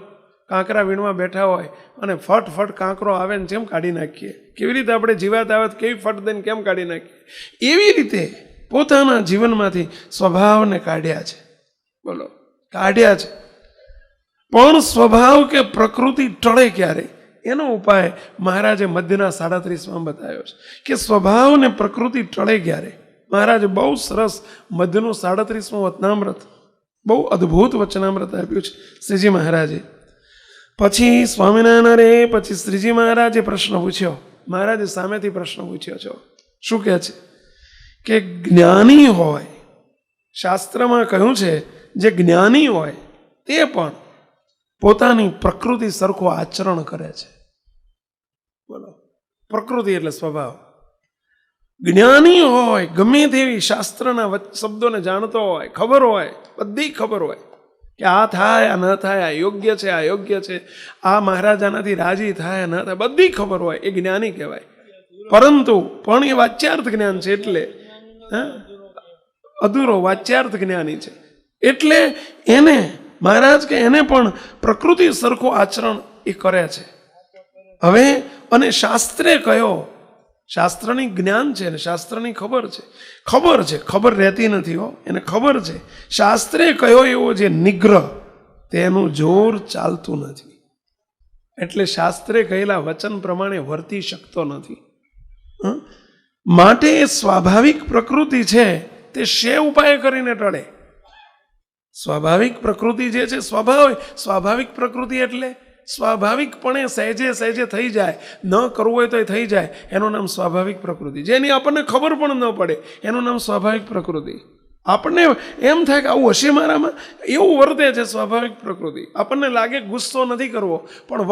કાંકરા વીણવા બેઠા હોય અને ફટ કાંકરો આવે ને જેમ કાઢી નાખીએ, કેવી રીતે આપણે જીવાત આવે કેવી ફટ દઈને કેમ કાઢી નાખીએ, એવી રીતે પોતાના જીવનમાંથી સ્વભાવને કાઢ્યા છે. બોલો, કાઢ્યા છે. પણ સ્વભાવ કે પ્રકૃતિ ટળે ક્યારે, એનો ઉપાય મહારાજે મધ્યના 37માં બતાવ્યો છે કે સ્વભાવ ને પ્રકૃતિ ટળે ક્યારે. મહારાજે બહુ સરસ મધ્યનું 37મું વચનામૃત, બહુ અદ્ભુત વચનામૃત આપ્યું છે શ્રીજી મહારાજે. પછી સ્વામિનારાયણ પછી શ્રીજી મહારાજે પ્રશ્ન પૂછ્યો. મહારાજે સામેથી પ્રશ્ન પૂછ્યો છે. શું કહે છે કે જ્ઞાની હોય, શાસ્ત્રમાં કહ્યું છે જે જ્ઞાની હોય તે પણ પોતાની પ્રકૃતિ સરખું આચરણ કરે છે. બોલો, પ્રકૃતિ એટલે સ્વભાવ. જ્ઞાની હોય, ગમે તેવી શાસ્ત્રના શબ્દોને જાણતો હોય, ખબર હોય, બધી ખબર હોય કે આ થાય, આ ન થાય, આ યોગ્ય છે, આ યોગ્ય છે, આ મહારાજાનાથી રાજી થાય, ન થાય, બધી ખબર હોય, એ જ્ઞાની કહેવાય. પરંતુ પણ એ વાચ્યાર્થ જ્ઞાન છે, એટલે અધૂરો વાચ્યાર્થ જ્ઞાની છે. એટલે એને મહારાજ કે એને પણ પ્રકૃતિ સરખું આચરણ એ કરે છે. હવે અને શાસ્ત્રે કયો, શાસ્ત્રની જ્ઞાન છે ને શાસ્ત્રની ખબર છે. ખબર રહેતી નથી હો, એને ખબર છે. શાસ્ત્રે કયો એવો જે નિગ્રહ, તેનું જોર ચાલતું નથી. એટલે શાસ્ત્રે કહેલા વચન પ્રમાણે વર્તી શકતો નથી. માટે એ સ્વાભાવિક પ્રકૃતિ છે તે શે ઉપાય કરીને ટળે. સ્વાભાવિક પ્રકૃતિ જે છે, સ્વાભાવિક પ્રકૃતિ એટલે સ્વાભાવિકપણે સહેજે થઈ જાય, ન કરવું હોય તો એ થઈ જાય, એનું નામ સ્વાભાવિક પ્રકૃતિ. જેની આપણને ખબર પણ ન પડે એનું નામ સ્વાભાવિક પ્રકૃતિ. આપણને એમ થાય કે આવું હશે મારામાં, એવું વર્તે છે સ્વાભાવિક પ્રકૃતિ. આપણને લાગે ગુસ્સો નથી કરવો, પણ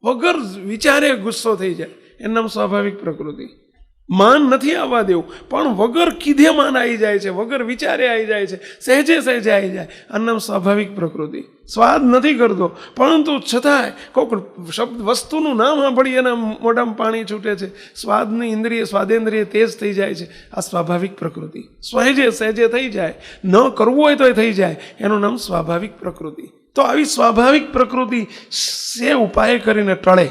વગર વિચારે ગુસ્સો થઈ જાય, એનું નામ સ્વાભાવિક પ્રકૃતિ. માન નથી આવવા દેવું, પણ વગર કીધે માન આવી જાય છે, વગર વિચારે આવી જાય છે, સહેજે આવી જાય, આનું નામ સ્વાભાવિક પ્રકૃતિ. સ્વાદ નથી કરતો, પરંતુ છતાંય કોઈક શબ્દ વસ્તુનું નામ સાંભળી એના મોઢામાં પાણી છૂટે છે, સ્વાદેન્દ્રિય તેજ થઈ જાય છે, આ સ્વાભાવિક પ્રકૃતિ. સહેજે થઈ જાય, ન કરવું હોય તો એ થઈ જાય, એનું નામ સ્વાભાવિક પ્રકૃતિ. તો આવી સ્વાભાવિક પ્રકૃતિ શે ઉપાય કરીને ટળે.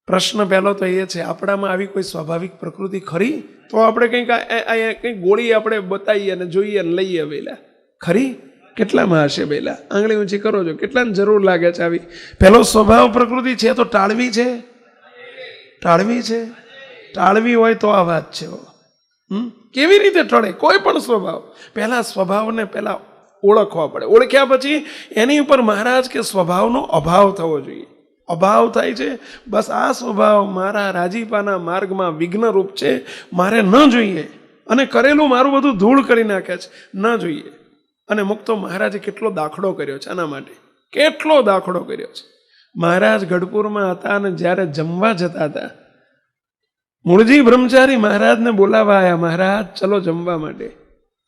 પ્રશ્ન પહેલો તો એ છે, આપણામાં આવી કોઈ સ્વાભાવિક પ્રકૃતિ ખરી? તો આપણે કંઈક ગોળી આપણે બતાવીએ અને જોઈએ અને લઈએ. બેલા ખરી? કેટલામાં હશે? બેલા આંગળી ઊંચી કરો છો. કેટલાને જરૂર લાગે છે આવી? પહેલો સ્વભાવ પ્રકૃતિ છે તો ટાળવી છે. ટાળવી હોય તો આ વાત છે. કેવી રીતે ટળે કોઈ પણ સ્વભાવ? પહેલા સ્વભાવને પહેલા ઓળખવા પડે. ઓળખ્યા પછી એની ઉપર મહારાજ કે સ્વભાવનો અભાવ થવો જોઈએ. અભાવ થાય છે, બસ આ સ્વભાવ મારા રાજીપાના માર્ગમાં વિઘ્નરૂપ છે, મારે ન જોઈએ, અને કરેલું મારું બધું ધૂળ કરી નાખે છે, ન જોઈએ. અને મુક્તો મહારાજે કેટલો દાખલો કર્યો છે આના માટે, કેટલો દાખલો કર્યો છે. મહારાજ ગઢપુરમાં હતા અને જ્યારે જમવા જતા હતા, મૂળજી બ્રહ્મચારી મહારાજને બોલાવવા આવ્યા. મહારાજ ચલો જમવા માટે.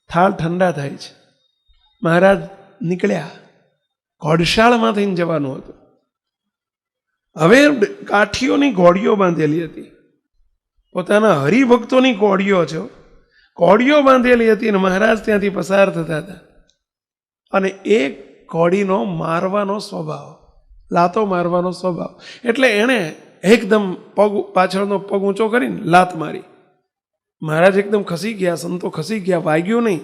થાળ ઠંડા થાય છે. મહારાજ નીકળ્યા. ઘોડશાળમાં થઈને જવાનું હતું. હવે કાઠીઓની ઘોડીઓ બાંધેલી હતી, પોતાના હરિભક્તોની ઘોડીઓ છે. ઘોડીઓ બાંધેલી હતી અને મહારાજ ત્યાંથી પસાર થતા હતા. અને એ ઘોડીનો મારવાનો સ્વભાવ, લાતો મારવાનો સ્વભાવ. એટલે એણે એકદમ પગ પાછળનો પગ ઊંચો કરીને લાત મારી. મહારાજ એકદમ ખસી ગયા, સંતો ખસી ગયા, વાગ્યું નહીં.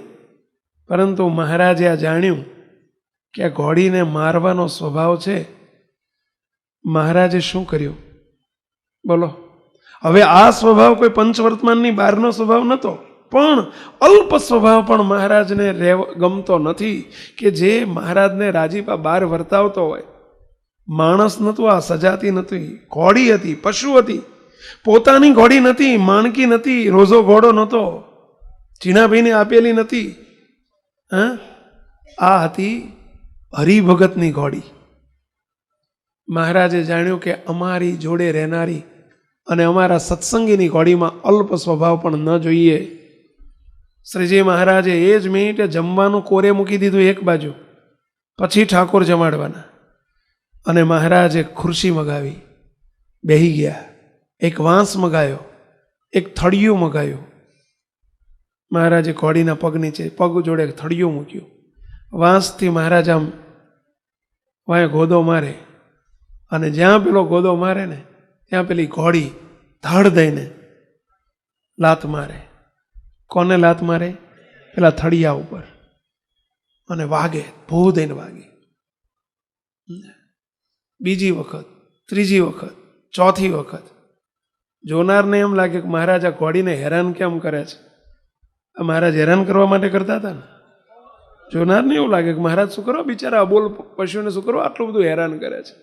પરંતુ મહારાજે આ જાણ્યું કે આ ઘોડીને મારવાનો સ્વભાવ છે. મહારાજે શું કર્યું બોલો? હવે આ સ્વભાવ કોઈ પંચવર્તમાનની બહારનો સ્વભાવ નહોતો, પણ અલ્પ સ્વભાવ પણ મહારાજને ગમતો નથી કે જે મહારાજને રાજીપા બહાર વર્તાવતો હોય. માણસ નહોતું, આ સજાતી નથી, ઘોડી હતી, પશુ હતી, પોતાની ઘોડી નથી, માણકી નથી, રોજો ઘોડો નહોતો, ચીણાભાઈને આપેલી નથી. આ હતી હરિભગતની ઘોડી. મહારાજે જાણ્યું કે અમારી જોડે રહેનારી અને અમારા સત્સંગીની ઘોડીમાં અલ્પ સ્વભાવ પણ ન જોઈએ. શ્રીજી મહારાજે એ જ મિનિટે જમવાનું કોરે મૂકી દીધું એક બાજુ, પછી ઠાકોર જમાડવાના. અને મહારાજે ખુરશી મગાવી, બેહી ગયા. એક વાંસ મગાયો, એક થળિયું મગાયું. મહારાજે ઘોડીના પગ નીચે પગ જોડે થળિયું મૂક્યું. વાંસથી મહારાજ આમ વાંય ગોદો મારે, અને જ્યાં પેલો ગોદો મારે ને ત્યાં પેલી ઘોડી ધડ દઈને લાત મારે. કોને લાત મારે? પેલા થળિયા ઉપર. અને વાગે, ભૂ દઈને વાગે. બીજી વખત, ત્રીજી વખત, ચોથી વખત. જોનારને એમ લાગે કે મહારાજ આ ઘોડીને હેરાન કેમ કરે છે? આ મહારાજ હેરાન કરવા માટે કરતા હતા ને. જોનારને એવું લાગે કે મહારાજ શું કરો, બિચારા અબોલ પશુને શું કરો આટલું બધું હેરાન કરે છે,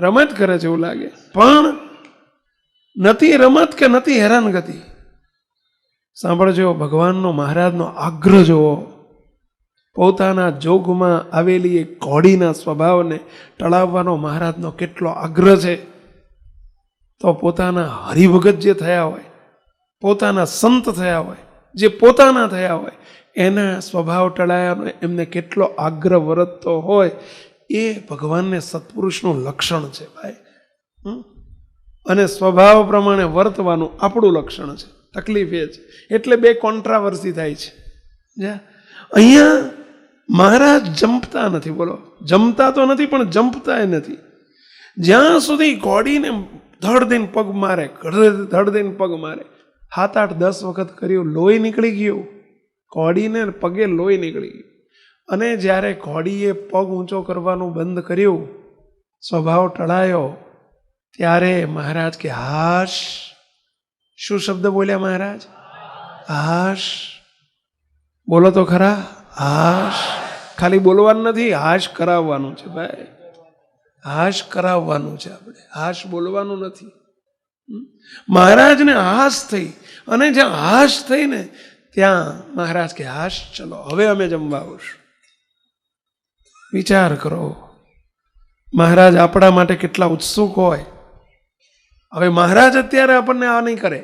રમત કરે છે એવું લાગે. પણ નથી રમત કે નથી હેરાનગતિ. સાંભળજો, ભગવાનનો મહારાજનો આગ્રહ જુઓ. પોતાના જોગમાં આવેલી એક ઘોડીના સ્વભાવને ટળાવવાનો મહારાજનો કેટલો આગ્રહ છે. તો પોતાના હરિભગત જે થયા હોય, પોતાના સંત થયા હોય, જે પોતાના થયા હોય, એના સ્વભાવ ટળાયાનો એમને કેટલો આગ્રહ વર્તતો હોય. એ ભગવાનને સત્પુરુષનું લક્ષણ છે ભાઈ. અને સ્વભાવ પ્રમાણે વર્તવાનું આપણું લક્ષણ છે. તકલીફ એ છે. એટલે બે કોન્ટ્રાવર્સી થાય છે. અહીંયા મહારાજ જંપતા નથી, બોલો, જમતા તો નથી પણ જંપતા નથી. જ્યાં સુધી ઘોડીને ધડ દઈને પગ મારે, ધડ દઈને પગ મારે, 7, 8, 10 વખત કર્યું, લોહી નીકળી ગયું. ઘોડીને પગે લોહી નીકળી ગયું. અને જ્યારે ઘોડીએ પગ ઊંચો કરવાનું બંધ કર્યું, સ્વભાવ ટળાયો, ત્યારે મહારાજ કે હાશ. શું શબ્દ બોલ્યા મહારાજ? હાશ. બોલો તો ખરા, હાશ. ખાલી બોલવાનું નથી, હાશ કરાવવાનું છે ભાઈ. હાશ કરાવવાનું છે આપણે, હાશ બોલવાનું નથી. મહારાજને હાશ થઈ, અને જ્યાં હાશ થઈ ને ત્યાં મહારાજ કે હાશ, ચલો હવે અમે જમવા આવશું. વિચાર કરો, મહારાજ આપણા માટે કેટલા ઉત્સુક હોય. હવે મહારાજ અત્યારે આપણને આ નહીં કરે.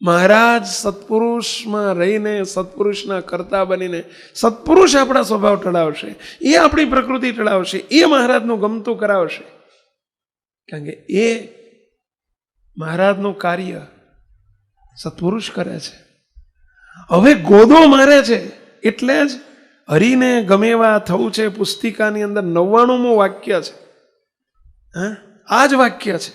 મહારાજ સત્પુરુષમાં રહીને, સત્પુરુષના કર્તા બનીને સત્પુરુષ આપણા સ્વભાવ ટળાવશે, એ આપણી પ્રકૃતિ ટળાવશે, એ મહારાજનું ગમતું કરાવશે. કારણ કે એ મહારાજનું કાર્ય સત્પુરુષ કરે છે. હવે ગોદો મારે છે એટલે જ હરિને ગમેવા થવું છે પુસ્તિકાની અંદર 99મું વાક્ય છે. આ જ વાક્ય છે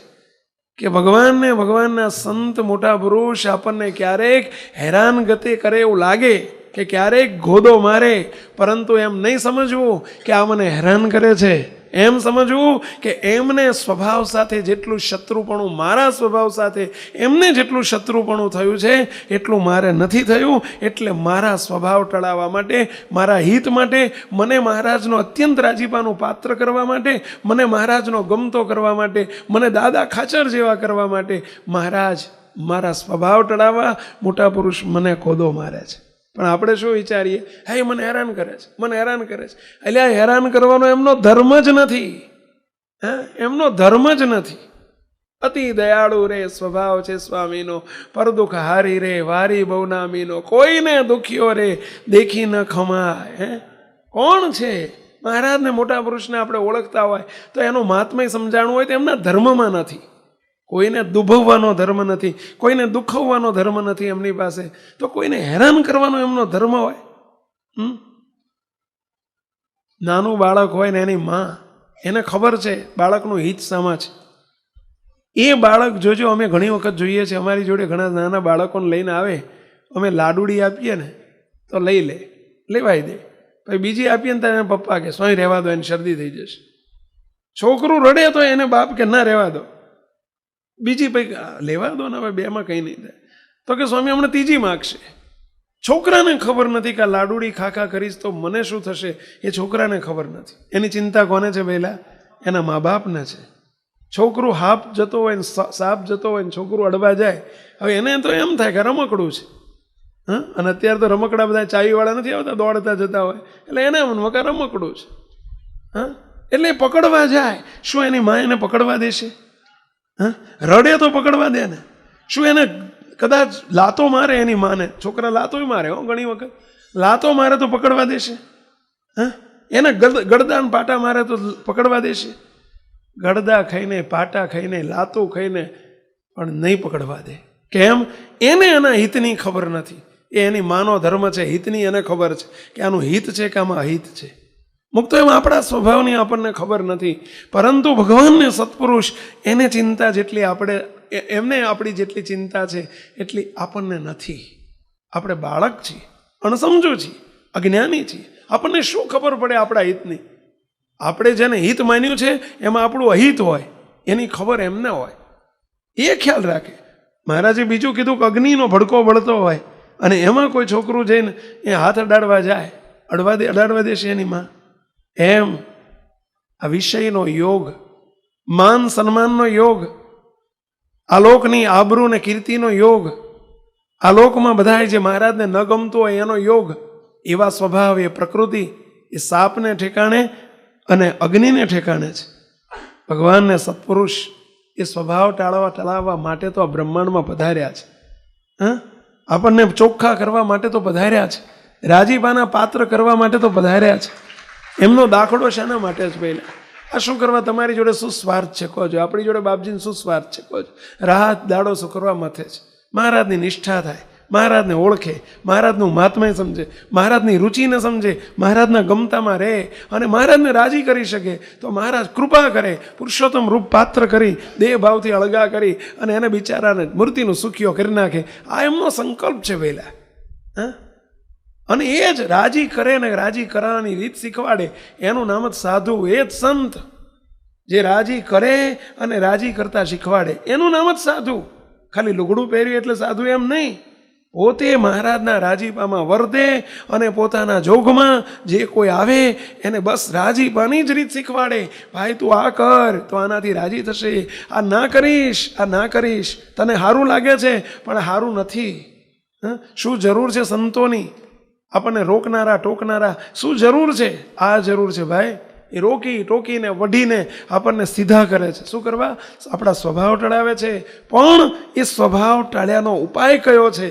કે ભગવાનને, ભગવાનના સંત મોટા પુરુષ આપણને ક્યારેક હેરાન ગતિ કરે એવું લાગે, કે ક્યારેક ગોદો મારે, પરંતુ એમ નહીં સમજવું કે આ મને હેરાન કરે છે. એમ સમજવું કે એમને સ્વભાવ સાથે જેટલું શત્રુપણું મારા સ્વભાવ સાથે એમને જેટલું શત્રુપણું થયું છે એટલું મારે નથી થયું. એટલે મારા સ્વભાવ ટળાવવા માટે, મારા હિત માટે, મને મહારાજનો અત્યંત રાજીપાનું પાત્ર કરવા માટે, મને મહારાજનો ગમતો કરવા માટે, મને દાદા ખાચર જેવા કરવા માટે મહારાજ મારા સ્વભાવ ટળાવવા મોટા પુરુષ મને કોદો મારે છે. પણ આપણે શું વિચારીએ? હે મને હેરાન કરે છે, મને હેરાન કરે છે. એટલે આ હેરાન કરવાનો એમનો ધર્મ જ નથી. એમનો ધર્મ જ નથી. અતિ દયાળુ રે સ્વભાવ છે સ્વામીનો, પર દુઃખ હારી રે વારી બહુનામીનો, કોઈને દુખ્યો રે દેખી ન ખમાય. કોણ છે? મહારાજને મોટા પુરુષને આપણે ઓળખતા હોય તો એનું મહાત્મય સમજાણું હોય તો એમના ધર્મમાં નથી. કોઈને દુભવવાનો ધર્મ નથી, કોઈને દુખવવાનો ધર્મ નથી એમની પાસે. તો કોઈને હેરાન કરવાનો એમનો ધર્મ હોય? નાનું બાળક હોય ને એની માં, એને ખબર છે બાળકનું હિત શામાં છે. એ બાળક જોજો, અમે ઘણી વખત જોઈએ છીએ, અમારી જોડે ઘણા નાના બાળકોને લઈને આવે, અમે લાડુડી આપીએ ને તો લઈ લે, લેવાઈ દે. પછી બીજી આપીએ ને ત્યારે એને પપ્પા કે સ્વાઈ રહેવા દો, એને શરદી થઈ જશે. છોકરું રડે તો એને બાપ કે ના રહેવા દો. બીજી પછી લેવા દો ને, હવે બેમાં કંઈ નહીં થાય. તો કે સ્વામી હમણાં ત્રીજી માગશે. છોકરાને ખબર નથી કે આ લાડુડી ખાખા કરીશ તો મને શું થશે, એ છોકરાને ખબર નથી. એની ચિંતા કોને છે પહેલા? એના મા બાપને છે. છોકરું હાપ જતો હોય ને સાપ જતો હોય ને છોકરું અડવા જાય, હવે એને તો એમ થાય કે રમકડું છે. અને અત્યારે તો રમકડા બધા ચાવીવાળા નથી આવતા, દોડતા જતા હોય, એટલે એને મનમાં કે રમકડું છે. એટલે પકડવા જાય, શું એની મા એને પકડવા દેશે? રડે તો પકડવા દે ને. શું એને કદાચ લાતો મારે એની માને, છોકરા લાતોય મારે ઘણી વખત, લાતો મારે તો પકડવા દેશે? એને ગળદાન પાટા મારે તો પકડવા દેશે? ગળદા ખાઈને, પાટા ખાઈને, લાતો ખાઈને પણ નહીં પકડવા દે. કેમ? એને એના હિતની ખબર નથી. એ એની માનો ધર્મ છે, હિતની એને ખબર છે કે આનું હિત છે કે આમાં અહિત છે. મુક્તો એમ આપણા સ્વભાવની આપણને ખબર નથી, પરંતુ ભગવાનને સત્પુરુષ એને ચિંતા જેટલી આપણે, એમને આપણી જેટલી ચિંતા છે એટલી આપણને નથી. આપણે બાળક છીએ, અણસમજુ છીએ, અજ્ઞાની છીએ. આપણને શું ખબર પડે આપણા હિતની? આપણે જેને હિત માન્યું છે એમાં આપણું અહિત હોય, એની ખબર એમને હોય, એ ખ્યાલ રાખે. મહારાજે બીજું કીધું કે અગ્નિનો ભડકો બળતો હોય અને એમાં કોઈ છોકરું જઈને એ હાથ અડાડવા જાય, અડાડવા દેશે એની માં? એમ આ વિષયનો યોગ, માન સન્માનનો યોગ, આલોકની આબરૂ ને કીર્તિનો યોગ, આલોકમાં બધા જે મહારાજને ન ગમતું હોય એનો યોગ, એવા સ્વભાવ, એ પ્રકૃતિ, એ સાપને ઠેકાણે અને અગ્નિને ઠેકાણે છે. ભગવાનને સત્પુરુષ એ સ્વભાવ ટળાવવા માટે તો આ બ્રહ્માંડમાં પધાર્યા છે. આપણને ચોખ્ખા કરવા માટે તો પધાર્યા છે, રાજીપાના પાત્ર કરવા માટે તો પધાર્યા છે. એમનો દાખલો શાના માટે જ પહેલા? આ શું કરવા? તમારી જોડે શું સ્વાર્થ છે કહો છો? આપણી જોડે બાપજીને શું સ્વાર્થ છે કહો છો? રાત દાડો શું કરવા મથે છે? મહારાજની નિષ્ઠા થાય, મહારાજને ઓળખે, મહારાજનું મહાત્મય સમજે, મહારાજની રુચિને સમજે, મહારાજના ગમતામાં રહે અને મહારાજને રાજી કરી શકે તો મહારાજ કૃપા કરે, પુરુષોત્તમ રૂપ પાત્ર કરી, દેહ ભાવથી અળગા કરી અને એને બિચારાને મૂર્તિનું સુખીઓ કરી નાખે. આ એમનો સંકલ્પ છે પહેલા. અને એ જ રાજી કરે ને રાજી કરવાની રીત શીખવાડે, એનું નામ જ સાધુ, એ જ સંત. જે રાજી કરે અને રાજી કરતા શીખવાડે એનું નામ જ સાધુ. ખાલી લુગડું પહેર્યું એટલે સાધુ એમ નહીં. પોતે મહારાજના રાજીપામાં વર્તે અને પોતાના જોગમાં જે કોઈ આવે એને બસ રાજીપાની જ રીત શીખવાડે. ભાઈ તું આ કર તો આનાથી રાજી થશે, આ ના કરીશ, આ ના કરીશ, તને સારું લાગે છે પણ સારું નથી. શું જરૂર છે સંતોની? આપણને રોકનારા ટોકનારા શું જરૂર છે? આ જરૂર છે ભાઈ. એ રોકી ટોકીને વઢીને આપણને સીધા કરે છે. શું કરવા? આપણા સ્વભાવ ટળાવે છે. પણ એ સ્વભાવ ટાળ્યાનો ઉપાય કયો છે?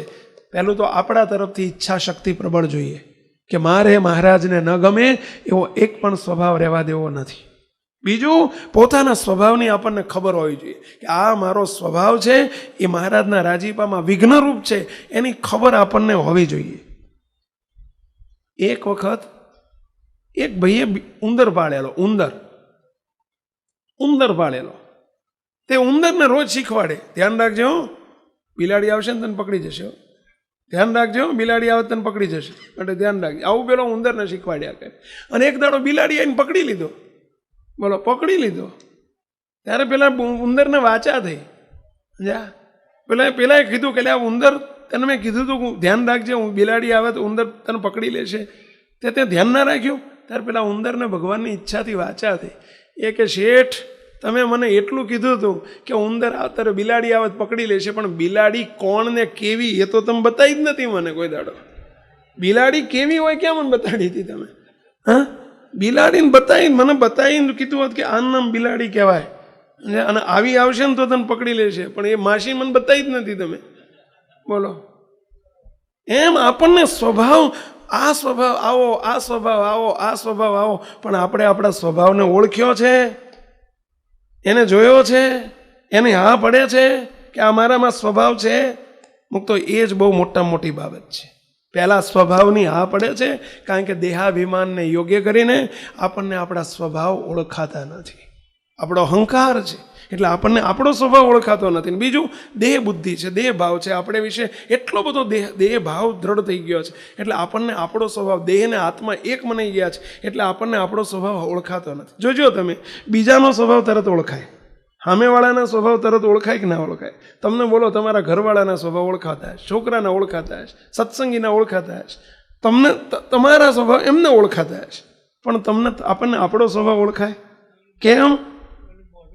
પહેલું તો આપણા તરફથી ઈચ્છા શક્તિ પ્રબળ જોઈએ કે મારે મહારાજને ન ગમે એવો એક પણ સ્વભાવ રહેવા દેવો નથી. બીજું, પોતાના સ્વભાવની આપણને ખબર હોવી જોઈએ કે આ મારો સ્વભાવ છે એ મહારાજના રાજીપામાં વિઘ્નરૂપ છે, એની ખબર આપણને હોવી જોઈએ. એક વખત એક ભાઈએ ઉંદર પાળેલો, ઉંદર પાળેલો. તે ઉંદરને રોજ શીખવાડે, ધ્યાન રાખજો, બિલાડી આવશે ને તને પકડી જશે, ધ્યાન રાખજો, બિલાડી આવે તને પકડી જશે, એટલે ધ્યાન રાખજો. આવું પેલો ઉંદરને શીખવાડ્યા કરે. અને એક દાડો બિલાડી આવીને પકડી લીધો. બોલો, પકડી લીધો ત્યારે પેલા ઉંદરને વાચા થઈ. પેલા કીધું કે આ ઉંદર, તને મેં કીધું તું ધ્યાન રાખજે, હું બિલાડી આવે તો ઉંદર તને પકડી લેશે, તે ધ્યાન ના રાખ્યું. ત્યારે પેલા ઉંદરને ભગવાનની ઈચ્છાથી વાચા થઈ. એ કે શેઠ, તમે મને એટલું કીધું હતું કે ઉંદર આવતા બિલાડી આવે પકડી લેશે, પણ બિલાડી કોણ ને કેવી એ તો તમે બતાવી જ નથી મને કોઈ દાડો. બિલાડી કેવી હોય ક્યાં મને બતાડી હતી તમે? બિલાડીને બતાવીને, મને બતાવીને કીધું હોત કે આનું નામ બિલાડી કહેવાય અને આવી આવશે ને તો તને પકડી લેશે, પણ એ માસી મને બતાવી જ નથી તમે. બોલો, એમ આપણને સ્વભાવ, આ સ્વભાવ આવો, આ સ્વભાવ આવો, આ સ્વભાવ આવો, પણ આપણે આપણા સ્વભાવને ઓળખ્યો છે? એને જોયો છે? એને હા પડે છે કે આ મારામાં સ્વભાવ છે મુક્તો, એ જ બહુ મોટામાં મોટી બાબત છે. પહેલાં સ્વભાવની હા પડે છે, કારણ કે દેહાભિમાનને યોગ્ય કરીને આપણને આપણા સ્વભાવ ઓળખાતા નથી. આપણો અહંકાર છે એટલે આપણને આપણો સ્વભાવ ઓળખાતો નથી. બીજું દેહ બુદ્ધિ છે, દેહ ભાવ છે, આપણે વિશે એટલો બધો દેહ ભાવ દ્રઢ થઈ ગયો છે એટલે આપણને આપણો સ્વભાવ, દેહ ને આત્મા એક મનાઈ ગયા છે એટલે આપણને આપણો સ્વભાવ ઓળખાતો નથી. જોજો તમે, બીજાનો સ્વભાવ તરત ઓળખાય, સામેવાળાના સ્વભાવ તરત ઓળખાય કે ના ઓળખાય? તમને બોલો, તમારા ઘરવાળાના સ્વભાવ ઓળખાતા હશે, છોકરાના ઓળખાતા હશે, સત્સંગીના ઓળખાતા હશે, તમને તમારા સ્વભાવ એમને ઓળખાતા હશે, પણ આપણને આપણો સ્વભાવ ઓળખાય કેમ?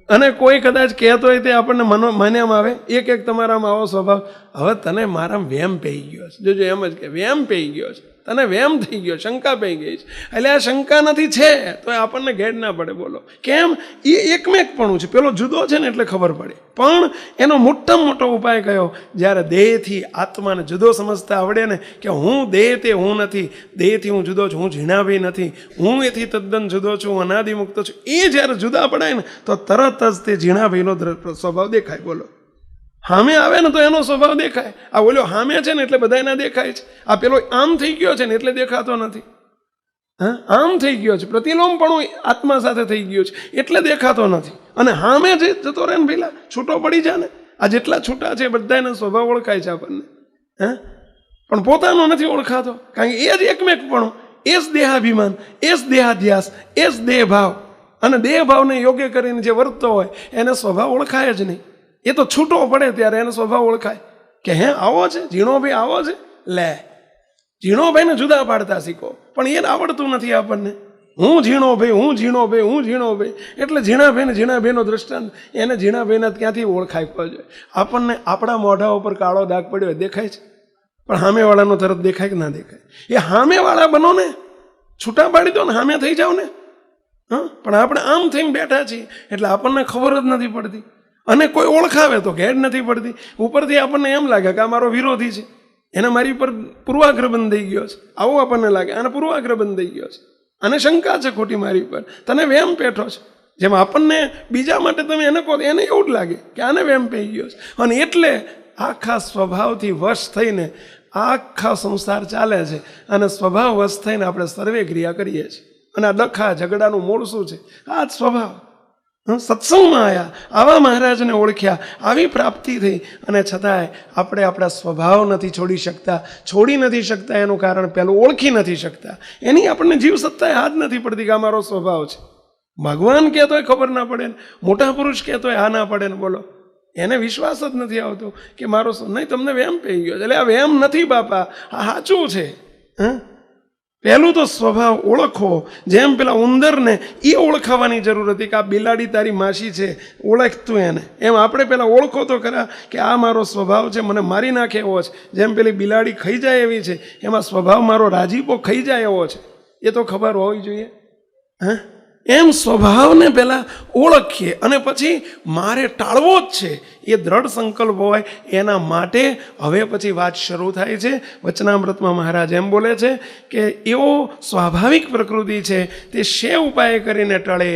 અને કોઈ કદાચ કહેતો હોય તે આપણને માન્યામાં આવે, એક તમારામાં આવો સ્વભાવ, હવે તને મારામાં વેમ પઈ ગયો છે. જોજો, એમ જ કે વેમ પઈ ગયો છે, તને વેમ થઈ ગયો, શંકા પઈ ગઈ છે. એટલે આ શંકા નથી છે તો આપણને ઘેડ ના પડે. બોલો કેમ? એ એકમેકપણું છે, પેલો જુદો છે ને એટલે ખબર પડે. પણ એનો મોટામાં મોટો ઉપાય કયો? જ્યારે દેહથી આત્માને જુદો સમજતા આવડે ને, કે હું દેહ તે હું નથી, દેહથી હું જુદો છું, હું ઝીણાભી નથી, હું એથી તદ્દન જુદો છું, અનાદિમુક્ત છું, એ જ્યારે જુદા પડાય ને તો તરત જ તે ઝીણાભીનો સ્વભાવ દેખાય. બોલો, સામે આવે ને તો એનો સ્વભાવ દેખાય. આ બોલ્યો સામે છે ને એટલે બધા એના દેખાય છે. આ પેલો આમ થઈ ગયો છે ને એટલે દેખાતો નથી. હા, આમ થઈ ગયો છે, પ્રતિલોમ પણ આત્મા સાથે થઈ ગયો છે એટલે દેખાતો નથી. અને સામે જે જતો રહે ને પેલા છૂટો પડી જાય ને, આ જેટલા છૂટા છે બધા એનો સ્વભાવ ઓળખાય છે આપણને. હા, પણ પોતાનો નથી ઓળખાતો, કારણ કે એ જ એકમેકપણું, એ જ દેહાભિમાન, એ જ દેહાધ્યાસ, એ જ દેહભાવ. અને દેહભાવને યોગ્ય કરીને જે વર્તતો હોય એને સ્વભાવ ઓળખાય જ નહીં. એ તો છૂટો પડે ત્યારે એનો સ્વભાવ ઓળખાય કે હે આવો છે, ઝીણોભાઈ આવો છે. લે, ઝીણોભાઈને જુદા પાડતા શીખો, પણ એ આવડતું નથી આપણને. હું ઝીણોભાઈ, હું ઝીણોભાઈ, હું ઝીણોભાઈ, એટલે ઝીણાભાઈનો દ્રષ્ટાંત, એને ઝીણાભાઈને ક્યાંથી ઓળખાય જોઈએ? આપણને આપણા મોઢા ઉપર કાળો દાગ પડ્યો દેખાય છે, પણ સામેવાળાનો તરત દેખાય કે ના દેખાય? એ સામેવાળા બનો ને, છૂટા પાડી દો ને, સામે થઈ જાવ ને. હા, પણ આપણે આમ થઈને બેઠા છીએ એટલે આપણને ખબર જ નથી પડતી. અને કોઈ ઓળખાવે તો ઘેર નથી પડતી. ઉપરથી આપણને એમ લાગે કે આ મારો વિરોધી છે, એને મારી પર પૂર્વાગ્રહ બંધ થઈ ગયો છે, આવું આપણને લાગે. આને પૂર્વાગ્રહ બંધ થઈ ગયો છે, અને શંકા છે ખોટી મારી પર, તને વેમ પેઠો છે. જેમ આપણને બીજા માટે તમે એને કહો, એને એવું જ લાગે કે આને વેમ પઈ ગયો છે. અને એટલે આખા સ્વભાવથી વશ થઈને આખા સંસાર ચાલે છે, અને સ્વભાવ વશ થઈને આપણે સર્વે ક્રિયા કરીએ છીએ. અને આ ડખા ઝઘડાનું મૂળ શું છે? આ જ સ્વભાવ. સત્સંગમાં આવ્યા, આવા મહારાજને ઓળખ્યા, આવી પ્રાપ્તિ થઈ, અને છતાંય આપણે આપણા સ્વભાવ નથી છોડી નથી શકતા. એનું કારણ પહેલું ઓળખી નથી શકતા. એની આપણને જીવ સત્તાએ હાથ નથી પડતી કે આ મારો સ્વભાવ છે. ભગવાન કહેતોય ખબર ના પડે ને, મોટા પુરુષ કહેતોય હા ના પડે ને. બોલો, એને વિશ્વાસ જ નથી આવતો કે મારો નહીં, તમને વેમ પઈ ગયો. એટલે આ વેમ નથી બાપા, આ સાચું છે. પહેલું તો સ્વભાવ ઓળખો. જેમ પેલા ઉંદરને એ ઓળખાવાની જરૂર હતી કે આ બિલાડી તારી માસી છે, ઓળખતું એને, એમ આપણે પેલા ઓળખો તો ખરા કે આ મારો સ્વભાવ છે, મને મારી નાખે એવો છે. જેમ પેલી બિલાડી ખાઈ જાય એવી છે, એમાં સ્વભાવ મારો રાજીપો ખાઈ જાય એવો છે, એ તો ખબર હોવી જોઈએ. હા, એમ સ્વભાવને પહેલાં ઓળખીએ અને પછી મારે ટાળવો જ છે એ દ્રઢ સંકલ્પ હોય. એના માટે હવે પછી વાત શરૂ થાય છે. વચનામૃતમાં મહારાજ એમ બોલે છે કે એવો સ્વાભાવિક પ્રકૃતિ છે તે શે ઉપાય કરીને ટળે.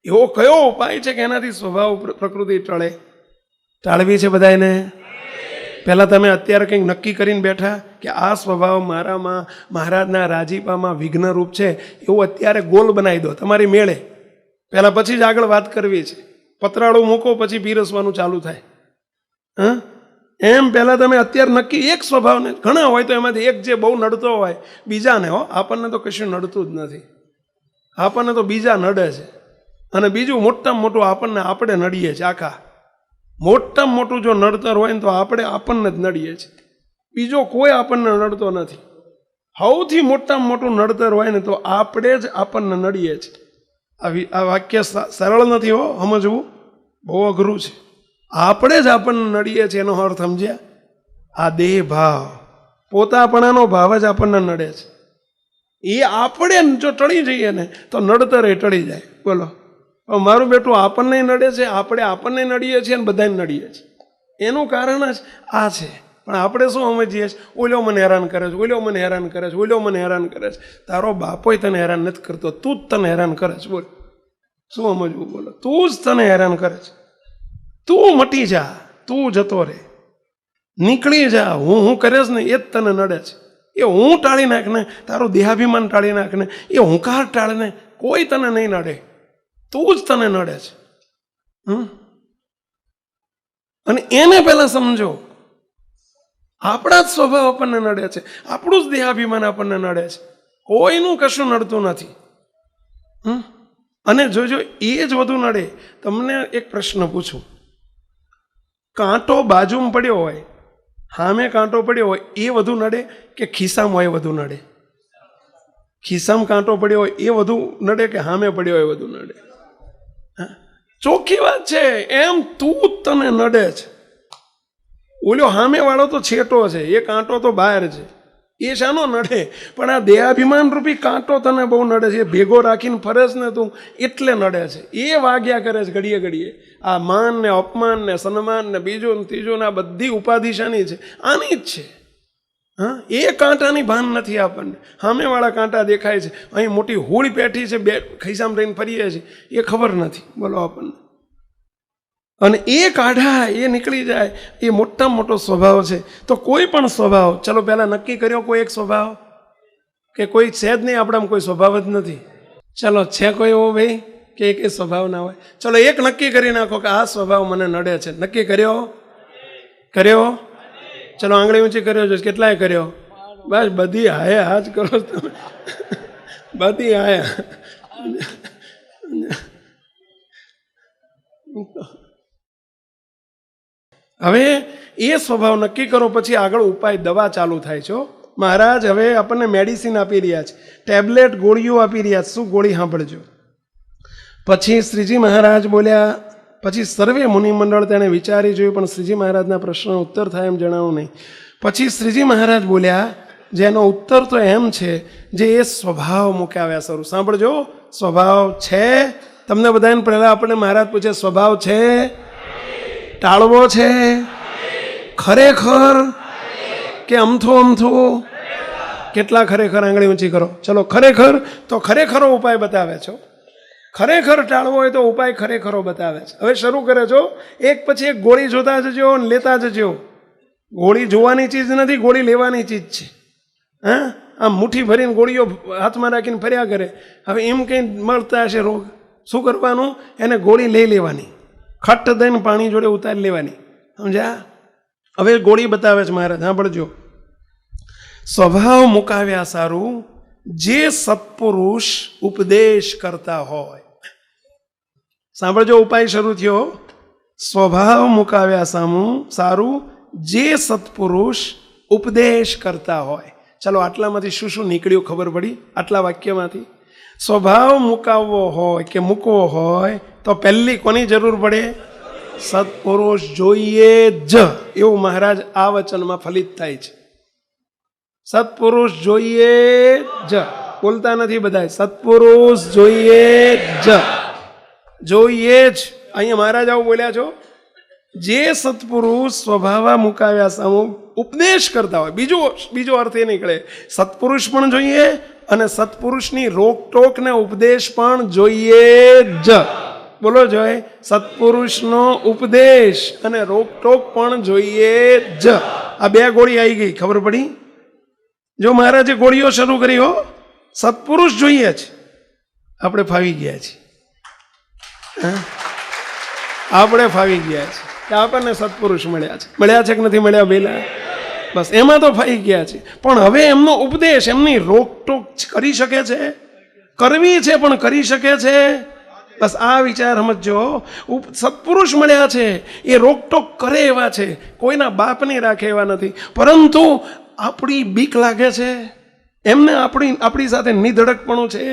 એવો કયો ઉપાય છે કે એનાથી સ્વભાવ પ્રકૃતિ ટળે? ટાળવી છે બધાને. પહેલાં તમે અત્યારે કંઈક નક્કી કરીને બેઠા કે આ સ્વભાવ મારામાં મહારાજના રાજીપામાં વિઘ્નરૂપ છે, એવું અત્યારે ગોલ બનાવી દો તમારી મેળે. પહેલાં પછી જ આગળ વાત કરવી છે. પતરાળું મૂકો પછી પીરસવાનું ચાલુ થાય. એમ પહેલાં તમે અત્યારે નક્કી એક સ્વભાવને, ઘણા હોય તો એમાંથી એક જે બહુ નડતો હોય બીજાને, આપણને તો કશું નડતું જ નથી, આપણને તો બીજા નડે છે. અને બીજું મોટામાં મોટું આપણે નડીએ છીએ. આખા મોટામાં મોટું જો નડતર હોય ને તો આપણને જ નડીએ છીએ, બીજો કોઈ આપણને નડતો નથી. સૌથી મોટામાં મોટું નડતર હોય ને તો આપણે જ આપણને નડીએ છીએ. આ વાક્ય સરળ નથી સમજવું, બહુ અઘરું છે. આપણે જ આપણને નડીએ છીએ એનો અર્થ સમજ્યા? આ દેહ ભાવ, પોતાપણાનો ભાવ જ આપણને નડે છે. એ આપણે જો ટળી જઈએ ને તો નડતર એ ટળી જાય. બોલો, મારું બેટું આપણને નડે છે, આપણે આપણને નડીએ છીએ અને બધાને નડીએ છીએ. એનું કારણ જ આ છે. પણ આપણે શું સમજીએ છીએ? ઓલો મને હેરાન કરે છે, ઓલો મને હેરાન કરે છે, ઓલો મને હેરાન કરે છે. તારો બાપોય તને હેરાન નથી કરતો, તું જ તને હેરાન કરે છે. બોલ, શું સમજવું? બોલો, તું જ તને હેરાન કરે છે. તું મટી જા, તું જતો રહે, નીકળી જા. હું કરે ને એ જ તને નડે છે. એ હું ટાળી નાખ ને, તારું દેહાભિમાન ટાળી નાખ ને, એ હુંકાર ટાળે ને, કોઈ તને નહીં નડે, તું જ તને નડે છે. અને એને પહેલા સમજો, આપણા જ સ્વભાવ આપણને નડે છે, આપણું જ દેહાભિમાન આપણને નડે છે, કોઈનું કશું નડતું નથી. અને જોજો એ જ વધુ નડે. તમને એક પ્રશ્ન પૂછું, કાંટો બાજુમાં પડ્યો હોય, સામે કાંટો પડ્યો હોય એ વધુ નડે કે ખિસ્સામાં હોય વધુ નડે? ખિસ્સામાં કાંટો પડ્યો હોય એ વધુ નડે કે સામે પડ્યો હોય વધુ નડે? ચોખ્ખી વાત છે. એમ તું તને નડે છે. ઓલો સામે વાળો તો છેટો છે, એ કાંટો તો બહાર છે, એ શાનો નડે? પણ આ દેહાભિમાન રૂપી કાંટો તને બહુ નડે છે, ભેગો રાખીને ફરસ ને તું, એટલે નડે છે. એ વાગ્યા કરે છે ઘડીએ ઘડીએ. આ માન ને અપમાન ને સન્માન ને બીજું ને ત્રીજું ને આ બધી ઉપાધિ શાની છે? આની જ છે. એ કાંટાની ભાન નથી આપણને. સામેવાળા કાંટા દેખાય છે, અહીં મોટી હોળી પેઠી છે, બે ખિસ્સામાં રહીને ફરીએ છીએ, એ ખબર નથી બોલો આપણને. અને એ કાઢા, એ નીકળી જાય, એ મોટામાં મોટો સ્વભાવ છે. તો કોઈ પણ સ્વભાવ, ચલો પહેલાં નક્કી કર્યો કોઈ એક સ્વભાવ, કે કોઈ છે જ નહીં આપણામાં, કોઈ સ્વભાવ જ નથી. ચલો છે કોઈ એવો ભાઈ કે એક સ્વભાવ ના હોય? ચલો એક નક્કી કરી નાખો કે આ સ્વભાવ મને નડે છે. નક્કી કર્યો? ચલો આંગળી ઊંચી કર્યો છે. કેટલાય કર્યો? બસ બધી હાય હાજ કરો તમે, બધી હાયા. હવે એ સ્વભાવ નક્કી કરો, પછી આગળ ઉપાય દવા ચાલુ થાય છે. મહારાજ હવે આપણને મેડિસિન આપી રહ્યા છે, ટેબ્લેટ ગોળીઓ આપી રહ્યા છે. શું ગોળી? સાંભળજો. પછી શ્રીજી મહારાજ બોલ્યા, પછી સર્વે મુનિમંડળ તેણે વિચારી જોયું, પણ શ્રીજી મહારાજના પ્રશ્નનો ઉત્તર થાય એમ જણાવું નહીં. પછી શ્રીજી મહારાજ બોલ્યા, જેનો ઉત્તર તો એમ છે જે એ સ્વભાવ મુકાવ્યા શરૂ. સાંભળજો, સ્વભાવ છે. તમને બધાને પહેલાં આપણે મહારાજ પૂછે, સ્વભાવ છે? ટાળવો છે ખરેખર કે અમથો અમથો? કેટલા ખરેખર? આંગળી ઊંચી કરો. ચલો ખરેખર. તો ખરેખરો ઉપાય બતાવે છો. ખરેખર ટાળવો હોય તો ઉપાય ખરેખરો બતાવે છે. હવે શરૂ કરે છો, એક પછી એક ગોળી જોતા જજો અને લેતા જજો. ગોળી જોવાની ચીજ નથી, ગોળી લેવાની ચીજ છે. આમ મુઠ્ઠી ભરીને ગોળીઓ હાથમાં રાખીને ફર્યા કરે. હવે એમ કંઈ મળતા હશે રોગ, શું કરવાનું? એને ગોળી લઈ લેવાની, ખટ્ટ દઈને પાણી જોડે ઉતારી લેવાની. સમજ્યા? હવે ગોળી બતાવે છે મહારાજ. સાંભળજો, સ્વભાવ મુકાવ્યા સારું જે સત્પુરુષ ઉપદેશ કરતા હોય. સાંભળજો, ઉપાય શરૂ થયો. સ્વભાવ મુકાવ્યા સારું જે સત્પુરુષ ઉપદેશ કરતા હોય. ચલો આટલામાંથી શું શું નીકળ્યું ખબર પડી? આટલા વાક્યમાંથી સ્વભાવ મુકાવવો હોય કે મૂકવો હોય તો પહેલી કોની જરૂર પડે? સત્પુરુષ જોઈએ જ. એવું મહારાજ આ વચનમાં ફલિત થાય છે. સત્પુરુષ જોઈએ જ. બોલતા નથી બધા, સત્પુરુષ જોઈએ જ, જોઈએ જ. અહીંયા મહારાજ આવું બોલ્યા છો, જે સત્પુરુષ સ્વભાવ મુકાવ્યા સામુ ઉપદેશ કરતા હોય. બીજો અર્થ એ નીકળે, સત્પુરુષ પણ જોઈએ અને સત્પુરુષની રોકટોક ને ઉપદેશ પણ જોઈએ જ. બોલો જોઈએ, સત્પુરુષનો ઉપદેશ અને રોકટોક પણ જોઈએ જ. આ બે ગોળી આવી ગઈ, ખબર પડી? જો મહારાજે ગોળીઓ શરૂ કરી હો, સત્પુરુષ જોઈએ છે, આપણે ફાવી ગયા છીએ. આપણે ફાવી ગયા છીએ કે આપણને સત્પુરુષ મળ્યા છે. મળ્યા છે કે નથી મળ્યા પહેલા? બસ એમાં તો ફાવી ગયા છે. પણ હવે એમનો ઉપદેશ, એમની રોકટોક કરી શકે છે? કરવી છે પણ કરી શકે છે? બસ આ વિચાર સમજો. સત્પુરુષ મળ્યા છે, એ રોકટોક કરે એવા છે, કોઈના બાપની રાખે એવા નથી. પરંતુ આપણી બીક લાગે છે, એમને આપણી સાથે નિધડકપણું છે,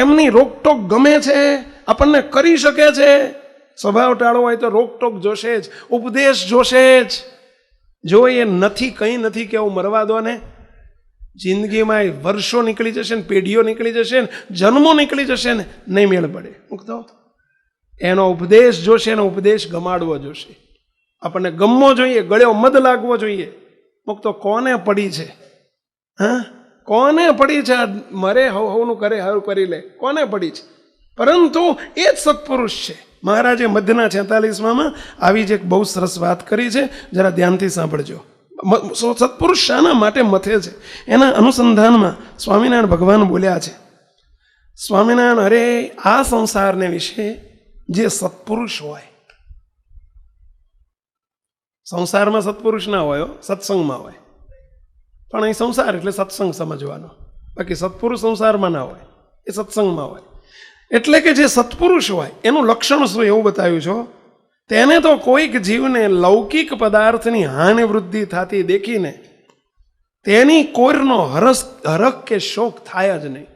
એમની રોકટોક ગમે છે, આપણને કરી શકે છે. સ્વભાવ ટાળવો હોય તો રોકટોક જોશે જ, ઉપદેશ જોશે જ. જો એ નથી, કંઈ નથી કેવું, મરવા દો ને. જિંદગીમાં વર્ષો નીકળી જશે ને, પેઢીઓ નીકળી જશે ને, જન્મો નીકળી જશે ને, નહીં મેળ પડે. મૂકતો એનો ઉપદેશ જોશે, એનો ઉપદેશ ગમાડવો જોશે. આપણને ગમવો જોઈએ, ગળ્યો મદ લાગવો જોઈએ. મૂકતો કોને પડી છે? કોને પડી છે? મરે હવનું કરે, હવ કરી લે, કોને પડી છે? પરંતુ એ જ સત્પુરુષ છે. મહારાજે મધ્યના 46માં આવી જ એક બહુ સરસ વાત કરી છે, જરા ધ્યાનથી સાંભળજો. સત્પુરુષ શાના માટે મથે છે એના અનુસંધાનમાં સ્વામિનારાયણ ભગવાન બોલ્યા છે. સ્વામિનારાયણ અરે આ સંસારને વિશે જે સત્પુરુષ હોય, સંસારમાં સત્પુરુષ ના હોય, સત્સંગમાં હોય, પણ અહીં સંસાર એટલે સત્સંગ સમજવાનો, બાકી સત્પુરુષ સંસારમાં ના હોય, એ સત્સંગમાં હોય. એટલે કે જે સત્પુરુષ હોય એનું લક્ષણ શું એવું બતાવ્યું છો, તેને તો કોઈક જીવને લૌકિક પદાર્થની હાનિ વૃદ્ધિ થતી દેખીને તેની કોઈનો હરખ કે શોક થાય જ નહીં.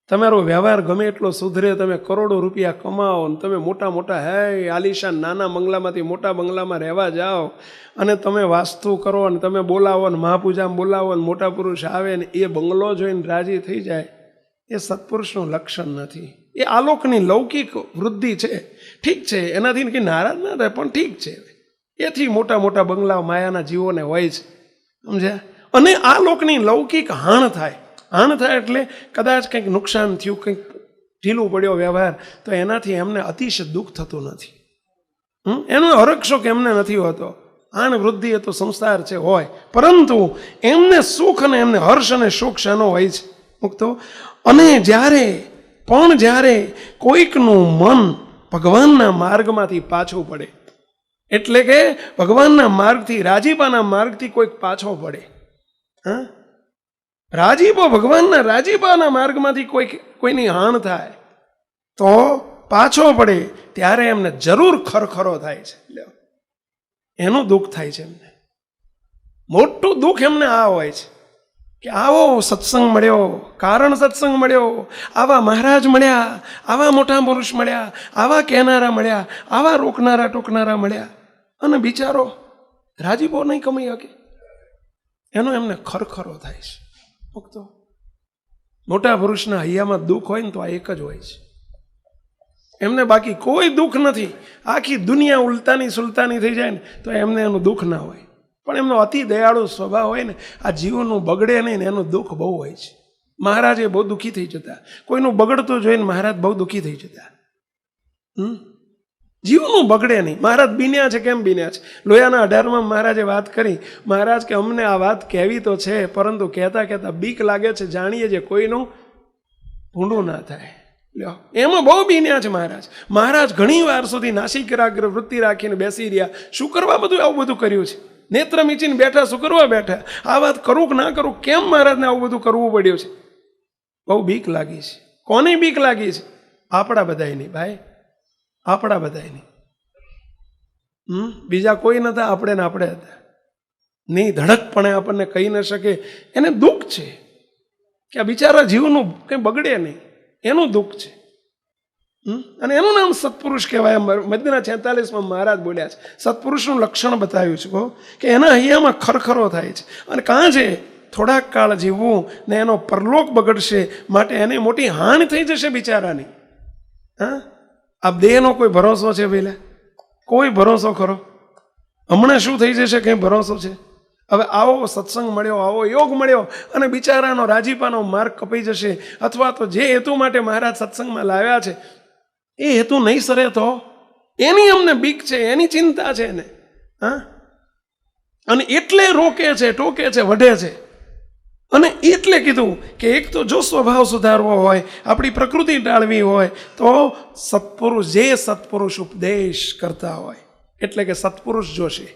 તમારો વ્યવહાર ગમે એટલો સુધરે, તમે કરોડો રૂપિયા કમાઓ, તમે મોટા મોટા આલિશાન નાના બંગલામાંથી મોટા બંગલામાં રહેવા જાઓ અને તમે વાસ્તુ કરો અને તમે બોલાવો ને મહાપૂજામાં બોલાવો ને મોટા પુરુષ આવે ને એ બંગલો જોઈને રાજી થઈ જાય, એ સત્પુરુષનું લક્ષણ નથી. એ આલોકની લૌકિક વૃદ્ધિ છે, ઠીક છે, એનાથી કંઈ નારાજ ના થાય, પણ ઠીક છે, એથી મોટા મોટા બંગલા માયાના જીવોને હોય છે, સમજ્યા? અને આ લોકની લૌકિક હાણ થાય એટલે કદાચ કંઈક નુકસાન થયું, કંઈક ઢીલું પડ્યો વ્યવહાર, તો એનાથી એમને અતિશય દુઃખ થતું નથી. એનો હરકશોક એમને નથી હોતો. હાણ વૃદ્ધિ એ તો સંસાર છે હોય, પરંતુ એમને સુખ અને એમને હર્ષ અને શોક શાનો હોય છે મુક્તો. અને જ્યારે કોઈકનું મન ભગવાનના માર્ગમાંથી પાછું પડે, એટલે કે ભગવાનના માર્ગથી, રાજીપાના માર્ગથી કોઈક પાછો પડે, રાજીપો ભગવાનના રાજીપાના માર્ગમાંથી કોઈની હાણ થાય તો પાછો પડે, ત્યારે એમને જરૂર ખરખરો થાય છે, એનું દુઃખ થાય છે. એમને મોટું દુઃખ એમને આ હોય છે કે આવો સત્સંગ મળ્યો, કારણ સત્સંગ મળ્યો, આવા મહારાજ મળ્યા, આવા મોટા પુરુષ મળ્યા, આવા કહેનારા મળ્યા, આવા રોકનારા ટોકનારા મળ્યા, અને બિચારો રાજીપો નહીં કમાઈ શકે, એનો એમને ખરખરો થાય છે. મોટા પુરુષના હૈયામાં દુઃખ હોય ને તો આ એક જ હોય છે, એમને બાકી કોઈ દુઃખ નથી. આખી દુનિયા ઉલતાની સુલતાની થઈ જાય ને તો એમને એનું દુઃખ ના હોય, પણ એમનો અતિ દયાળુ સ્વભાવ હોય ને, આ જીવનું બગડે નહીં ને એનું દુઃખ બહુ હોય છે. મહારાજ એ બહુ દુઃખી થઈ જતા, કોઈનું બગડતું જોઈને મહારાજ બહુ દુઃખી થઈ જતા. જીવનું બગડે નહીં. મહારાજ બીન્યા છે, કેમ બીન્યા છે? લોયાના 18માં મહારાજે વાત કરી, મહારાજ કે અમને આ વાત કહેવી તો છે, પરંતુ કહેતા કહેતા બીક લાગે છે, જાણીએ જે કોઈનું ભૂંડું ના થાય. એમાં બહુ બીન્યા છે મહારાજ. મહારાજ ઘણી વાર સુધી નાસિકાગ્ર વૃત્તિ રાખીને બેસી રહ્યા. શું કરવા બધું આવું બધું કર્યું છે? નેત્ર મીચીને બેઠા, શું કરવા બેઠા? આ વાત કરું કે ના કરું, કેમ મહારાજને આવું બધું કરવું પડ્યું છે? બહુ બીક લાગી છે. કોની બીક લાગી છે? આપણા બધાયની ભાઈ, આપણા બધાયની. બીજા કોઈ નતા, આપણે ને આપણે હતા. નહીં ધડકપણે આપણને કહી ન શકે, એને દુઃખ છે કે આ બિચારા જીવનું કંઈ બગડે નહીં, એનું દુઃખ છે. અને એનું નામ સત્પુરુષ કહેવાય. મધ્યના 46માં મહારાજ બોલ્યા છે, સત્પુરુષનું લક્ષણ બતાવ્યું છે કે એના હૈયામાં ખરખરો થાય છે. અને કાં છે થોડાક કાળ જીવવું ને એનો પરલોક બગડશે, માટે એને મોટી હાનિ થઈ જશે બિચારાની. આ દેહનો કોઈ ભરોસો છે પેલા? કોઈ ભરોસો ખરો? હમણાં શું થઈ જશે કંઈ ભરોસો છે? હવે આવો સત્સંગ મળ્યો, આવો યોગ મળ્યો અને બિચારાનો રાજીપાનો માર્ગ કપાઈ જશે, અથવા તો જે હેતુ માટે મહારાજ સત્સંગમાં લાવ્યા છે એ હેતુ નહીં સરે તો એની અમને બીક છે, એની ચિંતા છે એને. અને એટલે રોકે છે, ટોકે છે, વઢે છે. અને એટલે કીધું કે એક તો જો સ્વભાવ સુધારવો હોય, આપણી પ્રકૃતિ ટાળવી હોય, તો સત્પુરુષ, જે સત્પુરુષ ઉપદેશ કરતા હોય, એટલે કે સત્પુરુષ જોશે.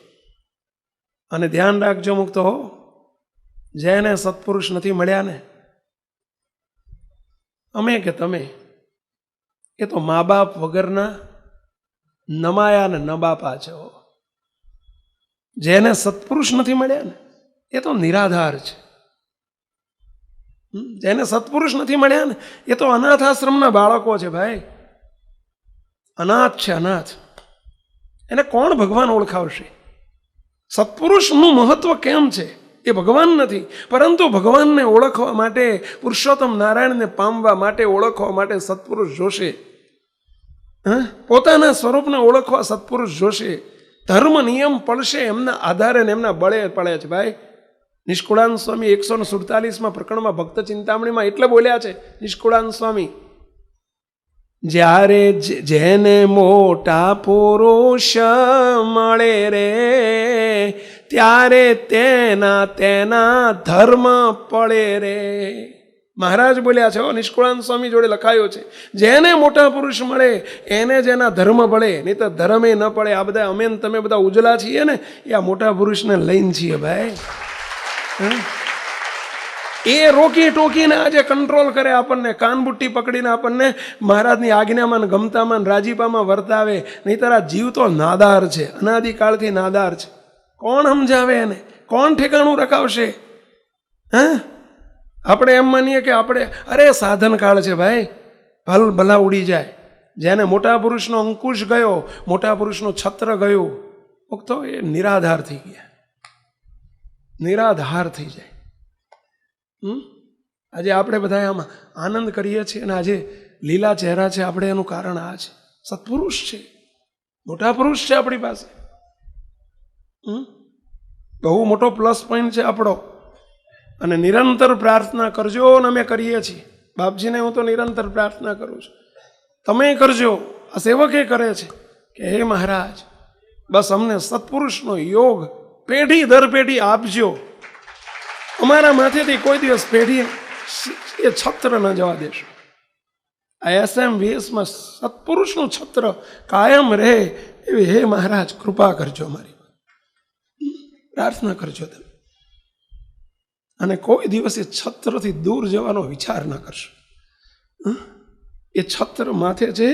અને ધ્યાન રાખજો મુક્તો, જેને સત્પુરુષ નથી મળ્યા ને, અમે કે તમે, એ તો મા બાપ વગરના નમાયા ને નબાપા છે. જેને સત્પુરુષ નથી મળ્યા ને એ તો નિરાધાર છે. જેને સત્પુરુષ નથી મળ્યા ને એ તો અનાથ આશ્રમના બાળકો છે ભાઈ. અનાથ છે, અનાથ. એને કોણ ભગવાન ઓળખાવશે? સત્પુરુષનું મહત્વ કેમ છે એ ભગવાન નથી, પરંતુ ભગવાનને ઓળખવા માટે, પુરુષોત્તમ નારાયણને પામવા માટે, ઓળખવા માટે સત્પુરુષ જોશે. પોતાના સ્વરૂપને ઓળખવા સત્પુરુષ જોશે. ધર્મ નિયમ પડશે એમના આધારે ને એમના બળે પડે છે ભાઈ. નિષ્કુળાનંદ સ્વામી 147માં પ્રકરણમાં ભક્ત ચિંતામણીમાં એટલે બોલ્યા છે નિષ્કુળાનંદ સ્વામી જ્યારે જેને મોટા પુરુષ મળે રે ત્યારે તેના ધર્મ પડે રે. મહારાજ બોલ્યા છે, નિષ્કુળાનંદ સ્વામી જોડે લખાયો છે, જેને મોટા પુરુષ મળે એને જેના ધર્મ પડે, નહીં તો ધર્મે ન પડે. આ બધા અમે તમે બધા ઉજલા છીએ ને એ આ મોટા પુરુષને લઈને છીએ ભાઈ. એ રોકી ટોકીને આજે કંટ્રોલ કરે આપણને, કાનબુટ્ટી પકડીને આપણને મહારાજની આજ્ઞામાં ગમતામાં રાજીપામાં વર્તાવે. નહીંતર આ જીવ તો નાદાર છે, અનાદિકાળથી નાદાર છે. કોણ સમજાવે એને? કોણ ઠેકાણું રખાવશે? આપણે એમ માનીએ કે આપણે અરે સાધન કાળ છે ભાઈ, ભલા ઉડી જાય. જેને મોટા પુરુષનો અંકુશ ગયો, મોટા પુરુષનો છત્ર ગયો, તો એ નિરાધાર થઈ ગયા, નિરાધાર થઈ જાય. આજે આપણે બધા આમાં આનંદ કરીએ છીએ અને આજે લીલા ચહેરા છે, આપણે એનું કારણ આ છે. સત્પુરુષ છે, મોટા પુરુષ છે આપણી પાસે. બહુ મોટો પ્લસ પોઈન્ટ છે આપણો. અને નિરંતર પ્રાર્થના કરજો, અને અમે કરીએ છીએ. બાપજીને હું તો નિરંતર પ્રાર્થના કરું છું, તમે કરજો. આ સેવકે કરે છે કે હે મહારાજ, બસ અમને સત્પુરુષનો યોગ પેઢી દર પેઢી આપજો. અમારા માથેથી કોઈ દિવસ પેઢી એ છત્ર ન જવા દેશો. આ SM-20માં સત્પુરુષનું છત્ર કાયમ રહે એવી હે મહારાજ કૃપા કરજો. અમારી પ્રાર્થના કરજો તમે. અને કોઈ દિવસ એ છત્રથી દૂર જવાનો વિચાર ન કરશો. એ છત્ર માથે છે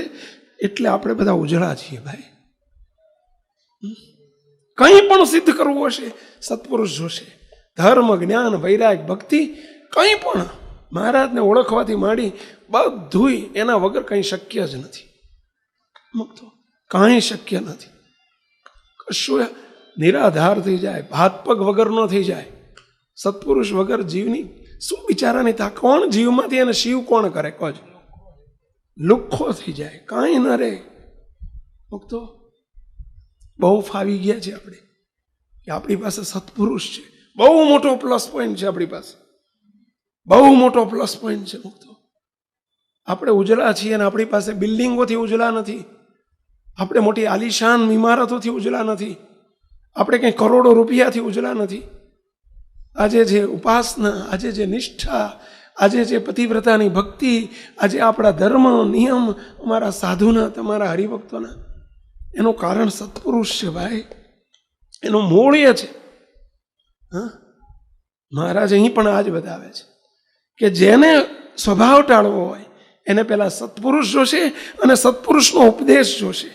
એટલે આપણે બધા ઉજળા છીએ ભાઈ. કંઈ પણ સિદ્ધ કરવું હશે સત્પુરુષ જોશે. ધર્મ, જ્ઞાન, વૈરાગ, ભક્તિ, કંઈ પણ મહારાજને ઓળખવાથી માંડી બધુંય એના વગર કંઈ શક્ય જ નથી. કાંઈ શક્ય નથી. કશું નિરાધાર થઈ જાય, હાથ પગ વગરનો થઈ જાય. સત્પુરુષ વગર જીવની શું બિચારાની તા કોણ જીવમાંથી એને શિવ કોણ કરે? કોજ લુખ્ખો થઈ જાય, કાંઈ ન રહે. ભક્તો બહુ ફાવી ગયા છે આપણે કે આપણી પાસે સત્પુરુષ છે. બહુ મોટો પ્લસ પોઈન્ટ છે આપણી પાસે, બહુ મોટો પ્લસ પોઈન્ટ છે. ભક્તો આપણે ઉજળા છીએ અને આપણી પાસે બિલ્ડિંગોથી ઉજળા નથી, આપણે મોટી આલિશાન ઇમારતોથી ઉજળા નથી, આપણે કંઈ કરોડો રૂપિયાથી ઉજળા નથી. આજે જે ઉપાસના, આજે જે નિષ્ઠા, આજે જે પતિવ્રતાની ભક્તિ, આજે આપણા ધર્મ નિયમ, અમારા સાધુના, તમારા હરિભક્તોના, એનું કારણ સત્પુરુષ છે ભાઈ. એનું મૂળ એ છે. મહારાજ અહીં પણ આ જ બતાવે છે કે જેને સ્વભાવ ટાળવો હોય એને પહેલા સત્પુરુષ જોશે અને સત્પુરુષનો ઉપદેશ જોશે.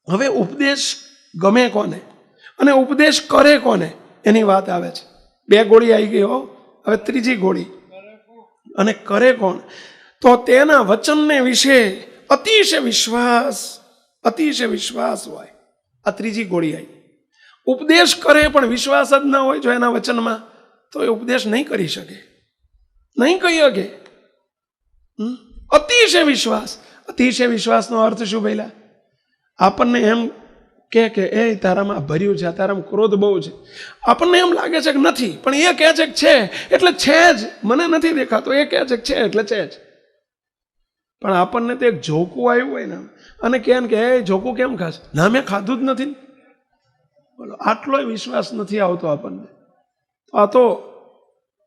હવે ઉપદેશ ગમે કોને અને ઉપદેશ કરે કોને એની વાત આવે છે. 2 ગોળી આવી ગઈ હો, હવે 3જી ગોળી. અને કરે કોણ? તો તેના વચનને વિશે અતિશય વિશ્વાસ હોય. આ 3જી ગોળી આવી. ઉપદેશ કરે પણ વિશ્વાસ જ ના હોય જો એના વચનમાં, તો એ ઉપદેશ નહીં કરી શકે, નહીં કહી શકે. અતિશય વિશ્વાસ. અતિશય વિશ્વાસનો અર્થ શું પહેલા? આપણને એમ કે એ તારામાં ભર્યું છે, તારામાં ક્રોધ બહુ છે, આપણને એમ લાગે છે કે નથી, પણ એ કહે છે કે છે એટલે છે જ. મને નથી દેખાતો, એ કહે છે કે છે એટલે છે જ. પણ આપણને તો એક ઝોકું આવ્યું હોય ને, અને કેમ કે એ ઝોકું કેમ ખાશે? ના, મેં ખાધું જ નથી. બોલો, આટલો વિશ્વાસ નથી આવતો આપણને. આ તો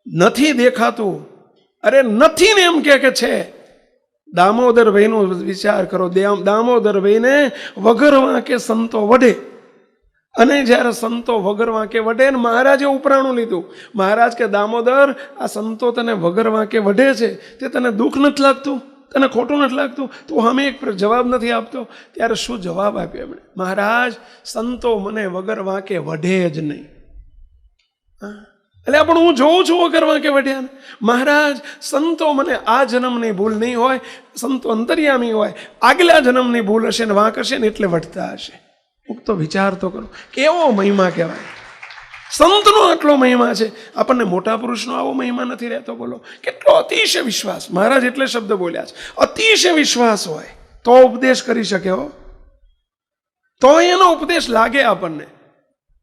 નથી દેખાતું, અરે નથી ને એમ કે છે. દામોદર ભાઈનો વિચાર કરો. દામોદર ભાઈને વગર વાંકે સંતો વઢે, અને જ્યારે સંતો વગર વાંકે વઢે ને મહારાજે ઉપરાણું લીધું. મહારાજ કે દામોદર, આ સંતો તને વગર વાંકે વઢે છે, તે તને દુઃખ નથી લાગતું? તને ખોટું નથી લાગતું? તું અમે એક જવાબ નથી આપતો. ત્યારે શું જવાબ આપ્યો એમણે? મહારાજ, સંતો મને વગર વાંકે વઢે જ નહીં. એટલે પણ હું જોઉં છું વગર વાંકે વઢ્યા. મહારાજ, સંતો મને આ જન્મની ભૂલ નહીં હોય, સંતો અંતર્યામી હોય, આગલા જન્મની ભૂલ હશે ને વાંક હશે ને એટલે વઢતા હશે. તો વિચાર તો કરો, કેવો મહિમા કહેવાય. સંતનો આટલો મહિમા છે, આપણને મોટા પુરુષનો આવો મહિમા નથી રહેતો. બોલો, કેટલો અતિશય વિશ્વાસ. મહારાજ એટલે શબ્દ બોલ્યા છે, અતિશય વિશ્વાસ હોય તો ઉપદેશ કરી શકે હો, તો એનો ઉપદેશ લાગે આપણને.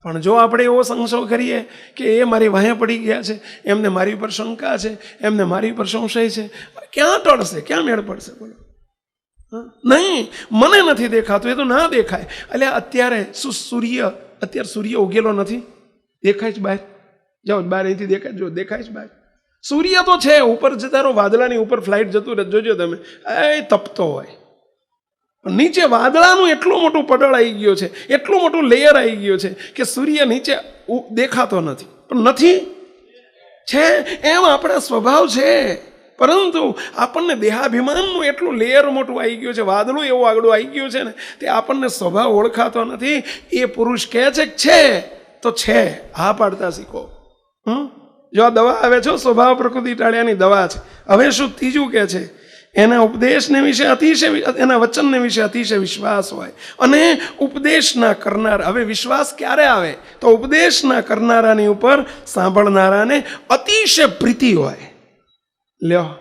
પણ જો આપણે એવો સંશય કરીએ કે એ મારી વાહે પડી ગયા છે, એમને મારી ઉપર શંકા છે, એમને મારી ઉપર સંશય છે, ક્યાં ટળશે? ક્યાં મેળ પડશે? બોલો, નહીં, મને નથી દેખાતું, એ તો ના દેખાય. એટલે અત્યારે અત્યારે સૂર્ય ઉગેલો નથી, દેખાય છે બહાર? જાઓ બહાર, અહીંથી દેખાય, જો દેખાય છે બહાર. સૂર્ય તો છે, ઉપર જતા રહો, વાદળાની ઉપર ફ્લાઇટ જતું રહે, જોજો તમે, એ તપતો હોય. નીચે વાદળાનું એટલું મોટું પડળ આવી ગયો છે, એટલું મોટું લેયર આવી ગયો છે કે સૂર્ય નીચે દેખાતો નથી. પણ નથી, છે. એમ આપણા સ્વભાવ છે, પરંતુ આપણને દેહાભિમાનનું એટલું લેયર મોટું આવી ગયું છે, વાદળું એવું આગળ આવી ગયું છે ને, તે આપણને સ્વભાવ ઓળખાતો નથી. એ પુરુષ કહે છે કે છે તો છે, હા પાડતા શીખો. જો આ દવા આવે છે, સ્વભાવ પ્રકૃતિ ટાળ્યાની દવા છે. હવે શું ત્રીજું કહે છે? એના ઉપદેશને વિશે એના વચનને વિશે અતિશય વિશ્વાસ હોય અને ઉપદેશના કરનાર. હવે વિશ્વાસ ક્યારે આવે? તો ઉપદેશના કરનારાની ઉપર સાંભળનારાને અતિશય પ્રીતિ હોય. લ્યો,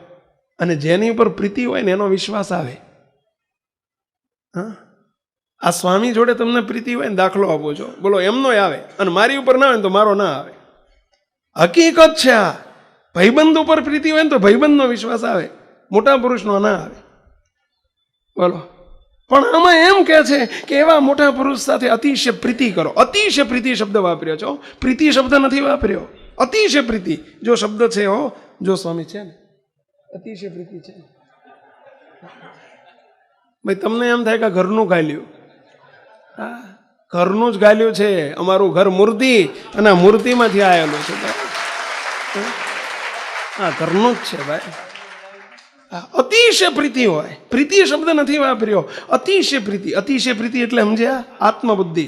અને જેની ઉપર પ્રીતિ હોય ને એનો વિશ્વાસ આવે. આ સ્વામી જોડે તમને પ્રીતિ હોય ને, દાખલો આપો છો, બોલો, એમનો આવે, અને મારી ઉપર ના હોય ને તો મારો ના આવે. હકીકત છે આ. ભાઈબંધ ઉપર પ્રીતિ હોય ને તો ભાઈબંધનો વિશ્વાસ આવે, મોટા પુરુષનો ના આવે. બોલો, પણ આમાં એમ કે છે કે એવા મોટા પુરુષ સાથે અતિશય પ્રીતિ કરો. અતિશય પ્રીતિ શબ્દ વાપર્યો છો, પ્રીતિ શબ્દ નથી વાપર્યો. અતિશય પ્રીતિ જો શબ્દ છે, હો, જો સ્વામી છે ને, અતિશય પ્રીતિ છે. ભાઈ તમને એમ થાય કે ઘરનું ગાલ્યું, હા, ઘરનું જ ગાલ્યું છે. અમારું ઘર મૂર્તિ, અને મૂર્તિમાંથી આવેલું છે. હા, ઘરનું જ છે ભાઈ. અતિશય પ્રીતિ હોય. પ્રીતિ શબ્દ નથી વાપર્યો, અતિશય પ્રીતિ. અતિશય પ્રીતિ એટલે સમજ્યા? આત્મબુદ્ધિ.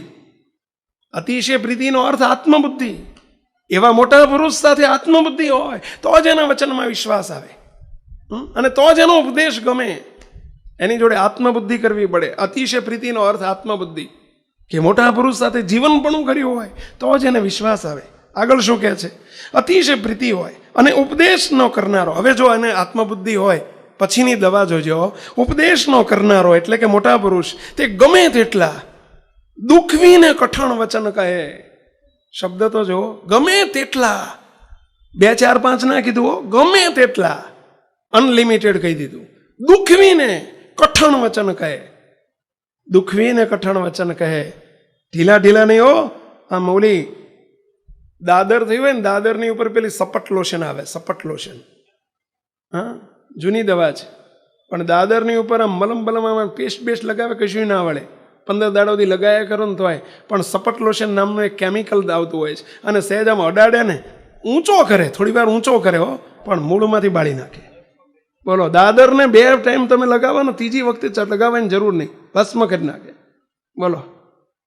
અતિશય પ્રીતિનો અર્થ આત્મબુદ્ધિ. એવા મોટા પુરુષ સાથે આત્મબુદ્ધિ હોય તો જ એના વચનમાં વિશ્વાસ આવે, અને તો જ એનો ઉપદેશ ગમે. એની જોડે આત્મબુદ્ધિ કરવી પડે. અતિશય પ્રીતિનો અર્થ આત્મબુદ્ધિ, કે મોટા પુરુષ સાથે જીવનપણું કર્યું હોય તો જ એને વિશ્વાસ આવે. આગળ શું કહે છે? અતિશય પ્રીતિ હોય અને ઉપદેશ ન કરનારો. હવે જો એને આત્મબુદ્ધિ હોય, પછીની દવા જોજો. ઉપદેશ ન કરનારો એટલે કે મોટા પુરુષ, તે ગમે તેટલા દુખવીને કઠણ વચન કહે. શબ્દ તો જો, ગમે તેટલા, 2, 4, 5 ના કીધું, ગમે તેટલા, અનલિમિટેડ કહી દીધું. દુખવીને કઠણ વચન કહે. દુખવીને કઠણ વચન કહે. ઢીલા ઢીલા નહીં હો. આમ ઓલી દાદર થઈ હોય ને, દાદરની ઉપર પેલી સપટ લોશન આવે, સપટ લોશન. હા, જૂની દવા છે, પણ દાદરની ઉપર આમ મલમ બલમ આમ પેસ્ટ બેસ્ટ લગાવે, કશું ના વળે. 15 દાડોથી લગાયા કરો ને તોય. પણ સપટ લોશન નામનું એક કેમિકલ આવતું હોય છે, અને સહેજ આમ અડાડે ને, ઊંચો કરે, થોડી વાર ઊંચો કરે, હો, પણ મૂળમાંથી બાળી નાખે. બોલો, દાદરને 2 ટાઈમ તમે લગાવો ને, ત્રીજી વખતે લગાવવાની જરૂર નહીં, ભસ્મ કરી નાખે. બોલો,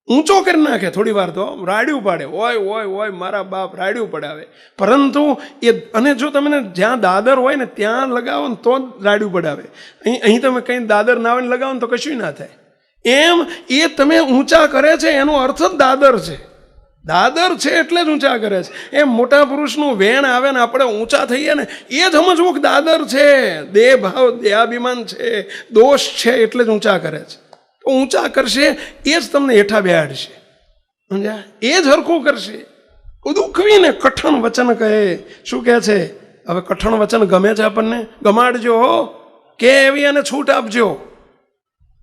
ઊંચો કરી નાખે. થોડી વાર તો રાડ્યું પાડે, ઓય ઓય ઓય મારા બાપ, રાડ્યું પડાવે. પરંતુ એ, અને જો તમને જ્યાં દાદર હોય ને ત્યાં લગાવો ને તો જ રાડ્યું પડાવે. અહીં તમે કંઈ દાદર ના હોય ને લગાવો ને તો કશું ના થાય. એમ એ તમે ઊંચા કરે છે એનો અર્થ જ દાદર છે. દાદર છે એટલે જ ઊંચા કરે છે. એમ મોટા પુરુષનું વેણ આવે ને આપણે ઊંચા થઈએ ને, એ જ સમજવું કે દાદર છે. દેહ ભાવ, દેહાભિમાન છે, દોષ છે, એટલે જ ઊંચા કરે છે. ઊંચા કરશે એ જ તમને હેઠા બેહાડશે, સમજ્યા? એ જ હરખું કરશે. દુખવીને કઠણ વચન કહે. શું કહે છે? હવે કઠણ વચન ગમે છે આપણને, ગમાડજો હો, કે એવી અને છૂટ આપજો.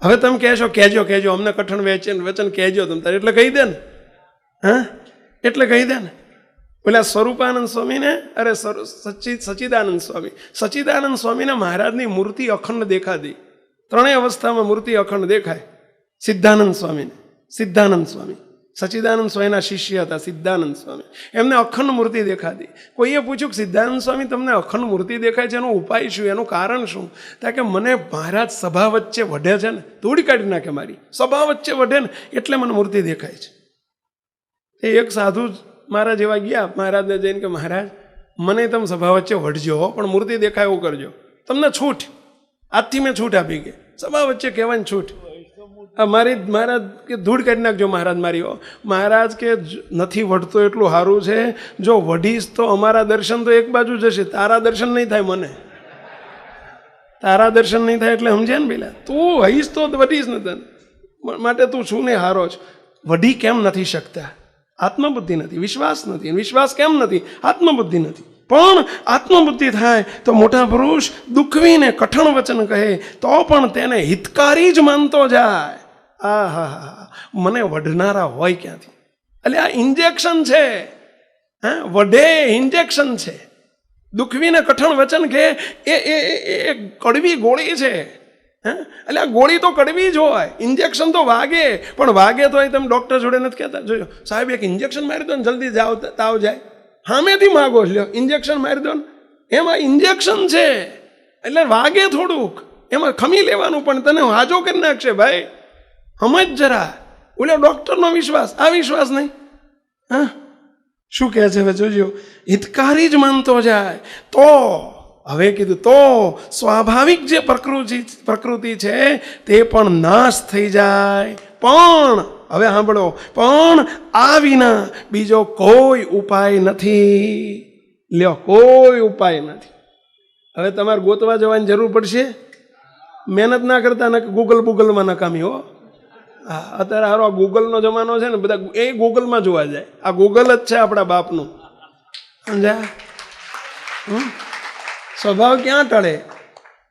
હવે તમે કહેશો, કહેજો કહેજો, અમને કઠણ વચન કહેજો તમે તારે, એટલે કહી દે ને. હા, એટલે કહી દે ને. પેલા સ્વરૂપાનંદ સ્વામીને, અરે સચ્ચિદાનંદ સ્વામીને મહારાજની મૂર્તિ અખંડ દેખાતી. 3 અવસ્થામાં મૂર્તિ અખંડ દેખાય. સિદ્ધાનંદ સ્વામી, સચ્ચિદાનંદ સ્વામીના શિષ્ય હતા સિદ્ધાનંદ સ્વામી. એમને અખંડ મૂર્તિ દેખાતી. કોઈએ પૂછ્યું કે સિદ્ધાનંદ સ્વામી તમને અખંડ મૂર્તિ દેખાય છે, એનો ઉપાય શું, એનું કારણ શું? કારણ કે મને મહારાજ સભા વચ્ચે વઢે છે ને, ધૂળ કાઢી નાખે મારી, સભા વચ્ચે વઢે ને એટલે મને મૂર્તિ દેખાય છે. એ એક સાધુ મારા જેવા ગયા મહારાજને જઈને કે મહારાજ મને તમે સભા વચ્ચે વઢજો, પણ મૂર્તિ દેખાય એવું કરજો, તમને છૂટ. આજથી મેં છૂટ આપી ગઈ, સભા વચ્ચે કહેવાની છૂટ. મારી મહારાજ કે ધૂળ કાઢી નાખજો મહારાજ મારી. મહારાજ કે નથી વઢતો એટલું સારું છે, જો વઢીશ તો અમારા દર્શન તો એક બાજુ જશે, તારા દર્શન નહીં થાય. મને તારા દર્શન નહીં થાય એટલે સમજે ને પેલા, તું હઈશ તો વઢીશ ને તને માટે તું છું ને હારો જ. વઢી કેમ નથી શકતા? આત્મબુદ્ધિ નથી, વિશ્વાસ નથી. વિશ્વાસ કેમ નથી? આત્મબુદ્ધિ નથી. પણ આત્મબુદ્ધિ થાય તો મોટા પુરુષ દુઃખવીને કઠણ વચન કહે તો પણ તેને હિતકારી જ માનતો જાય. આહા, મને વઢનારા હોય ક્યાંથી? એટલે આ ઇન્જેક્શન છે, હા, વઢે ઇન્જેક્શન છે. દુઃખવીને કઠણ વચન કહે એ કડવી ગોળી છે. હે, એટલે આ ગોળી તો કડવી જ હોય, ઇન્જેક્શન તો વાગે, પણ વાગે તો તમે ડૉક્ટર જોડે નથી કહેતા, જોયો સાહેબ એક ઇન્જેક્શન મારી દો ને જલ્દી જાવ તાવ જાય. સામેથી માગો લ્યો ઇન્જેક્શન મારી દો ને, એમાં ઇન્જેક્શન છે એટલે વાગે થોડુંક, એમાં ખમી લેવાનું, પણ તને હાજો કરી નાખશે ભાઈ. સમજ જરા, ઓલો ડૉક્ટરનો વિશ્વાસ, આ વિશ્વાસ નહીં. હા, શું કહે છે હવે જોજો, હિતકારી જ માનતો જાય તો, હવે કીધું તો સ્વાભાવિક જે પ્રકૃતિ છે તે પણ નાશ થઈ જાય. પણ હવે સાંભળો, પણ આ વિના બીજો કોઈ ઉપાય નથી. લ્યો, કોઈ ઉપાય નથી. હવે તમારે ગોતવા જવાની જરૂર પડશે, મહેનત ના કરતા ને ગૂગલમાં નકામી હો. હા, અત્યારે હારો આ ગૂગલનો જમાનો છે ને, બધા એ ગૂગલમાં જોવા જાય. આ ગૂગલ જ છે આપણા બાપનું, સમજ્યા? સ્વભાવ ક્યાં ટળે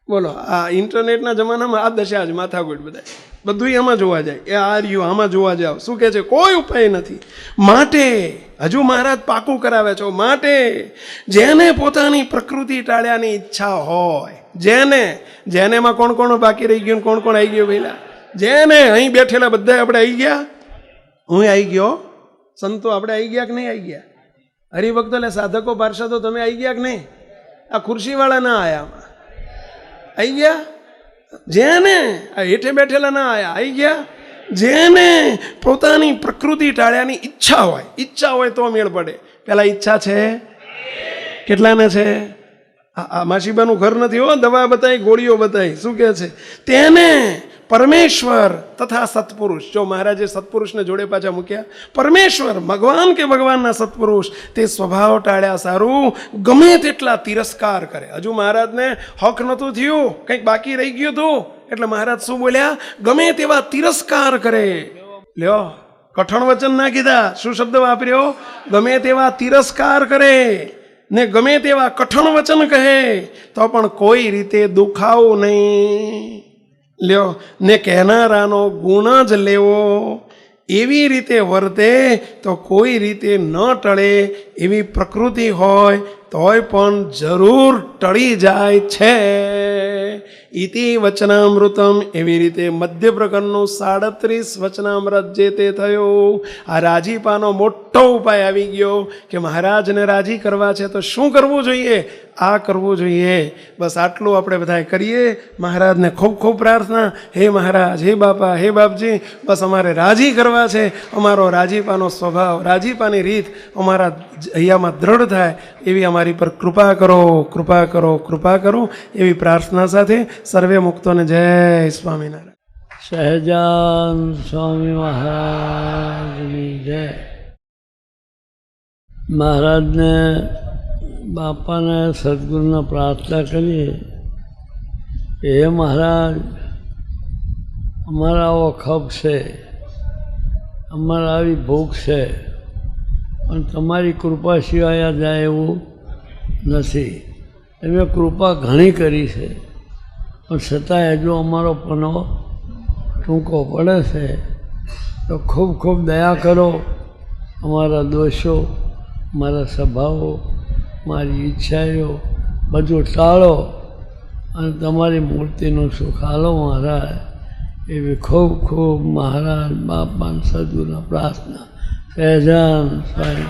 બોલો? આ ઇન્ટરનેટના જમાનામાં આ દશા જ, માથાકૂટ બધા બધું એમાં જોવા જાય. એ આ રહ્યું, આમાં જોવા જાવ. શું કહે છે? કોઈ ઉપાય નથી. માટે હજુ મહારાજ પાકું કરાવે છે, માટે જેને પોતાની પ્રકૃતિ ટાળ્યાની ઈચ્છા હોય, જેનેમાં કોણ કોણ બાકી રહી ગયું, કોણ કોણ આવી ગયું પહેલા? જેને અહીં બેઠેલા બધા આપણે આવી ગયા, હું આવી ગયો, સંતો આપણે આવી ગયા કે નહીં આવી ગયા? હરિભક્તો એટલે સાધકો પાર્ષદો તમે આવી ગયા કે નહીં? આ ખુરશીવાળા ના આયા, આવી ગયા? જેને આ હેઠે બેઠેલા ના આયા, આવી ગયા? જેને પોતાની પ્રકૃતિ ટાળ્યાની ઈચ્છા હોય તો મેળ પડે. પેલા ઈચ્છા છે કેટલાને છે? આ માસીબાનું ઘર નથી હો, દવા બતાવી, ગોળીઓ બતાવી. શું કહે છે? તેને પરમેશ્વર તથા સત્પુરુષ, જો મહારાજે સત્પુરુષને જોડે પાછા મૂક્યા, પરમેશ્વર ભગવાન કે ભગવાનના સત્પુરુષ તે સ્વભાવ ટાળ્યા સારું ગમે તેટલા તિરસ્કાર કરે. હજુ મહારાજને હક નહોતું થયું, કંઈક બાકી રહી ગયું હતું, એટલે મહારાજ શું બોલ્યા? ગમે તેવા તિરસ્કાર કરે. લ્યો, કઠણ વચન ના કીધા, શું શબ્દ વાપર્યો? ગમે તેવા તિરસ્કાર કરે ને ગમે તેવા કઠણ વચન કહે તો પણ કોઈ રીતે દુખાવું નહીં. લ્યો, ને કહેનારાનો ગુણ જ લેવો, એવી રીતે વર્તે તો કોઈ રીતે ન ટળે એવી પ્રકૃતિ હોય તોય પણ જરૂર ટળી જાય છે. ઇતિ વચનામૃતમ, એવી રીતે મધ્ય પ્રકરણનું 37 વચનામૃત જે તે થયું. આ રાજીપાનો મોટો ઉપાય આવી ગયો કે મહારાજને રાજી કરવા છે તો શું કરવું જોઈએ? આ કરવું જોઈએ. બસ આટલું આપણે બધા કરીએ. મહારાજને ખૂબ ખૂબ પ્રાર્થના, હે મહારાજ, હે બાપા, હે બાપજી, બસ અમારે રાજી કરવા છે. અમારો રાજીપાનો સ્વભાવ, રાજીપાની રીત અમારા અહીંયામાં દ્રઢ થાય એવી અમારી પર કૃપા કરો, કૃપા કરો, કૃપા કરો એવી પ્રાર્થના સાથે સર્વે મુક્તોને જય સ્વામિનારાયણ. સહજાન સ્વામી મહારાજની જય. મહારાજને બાપાને સદગુરુને પ્રાર્થના કરીએ, હે મહારાજ, અમારા આવો ખપ છે, અમારા આવી ભૂખ છે, પણ તમારી કૃપા સિવાય જાય એવું નથી. તમે કૃપા ઘણી કરી છે, પણ છતાંય હજુ અમારો પનો ટૂંકો પડે છે, તો ખૂબ ખૂબ દયા કરો. અમારા દોષો, મારા સ્વભાવો, મારી ઈચ્છાઓ બધું ટાળો અને તમારી મૂર્તિનું સુખ આલો મહારાજ, એવી ખૂબ ખૂબ મહારાજ બાપા સદગુરુના પ્રાર્થના. સહજાન સ્વામી.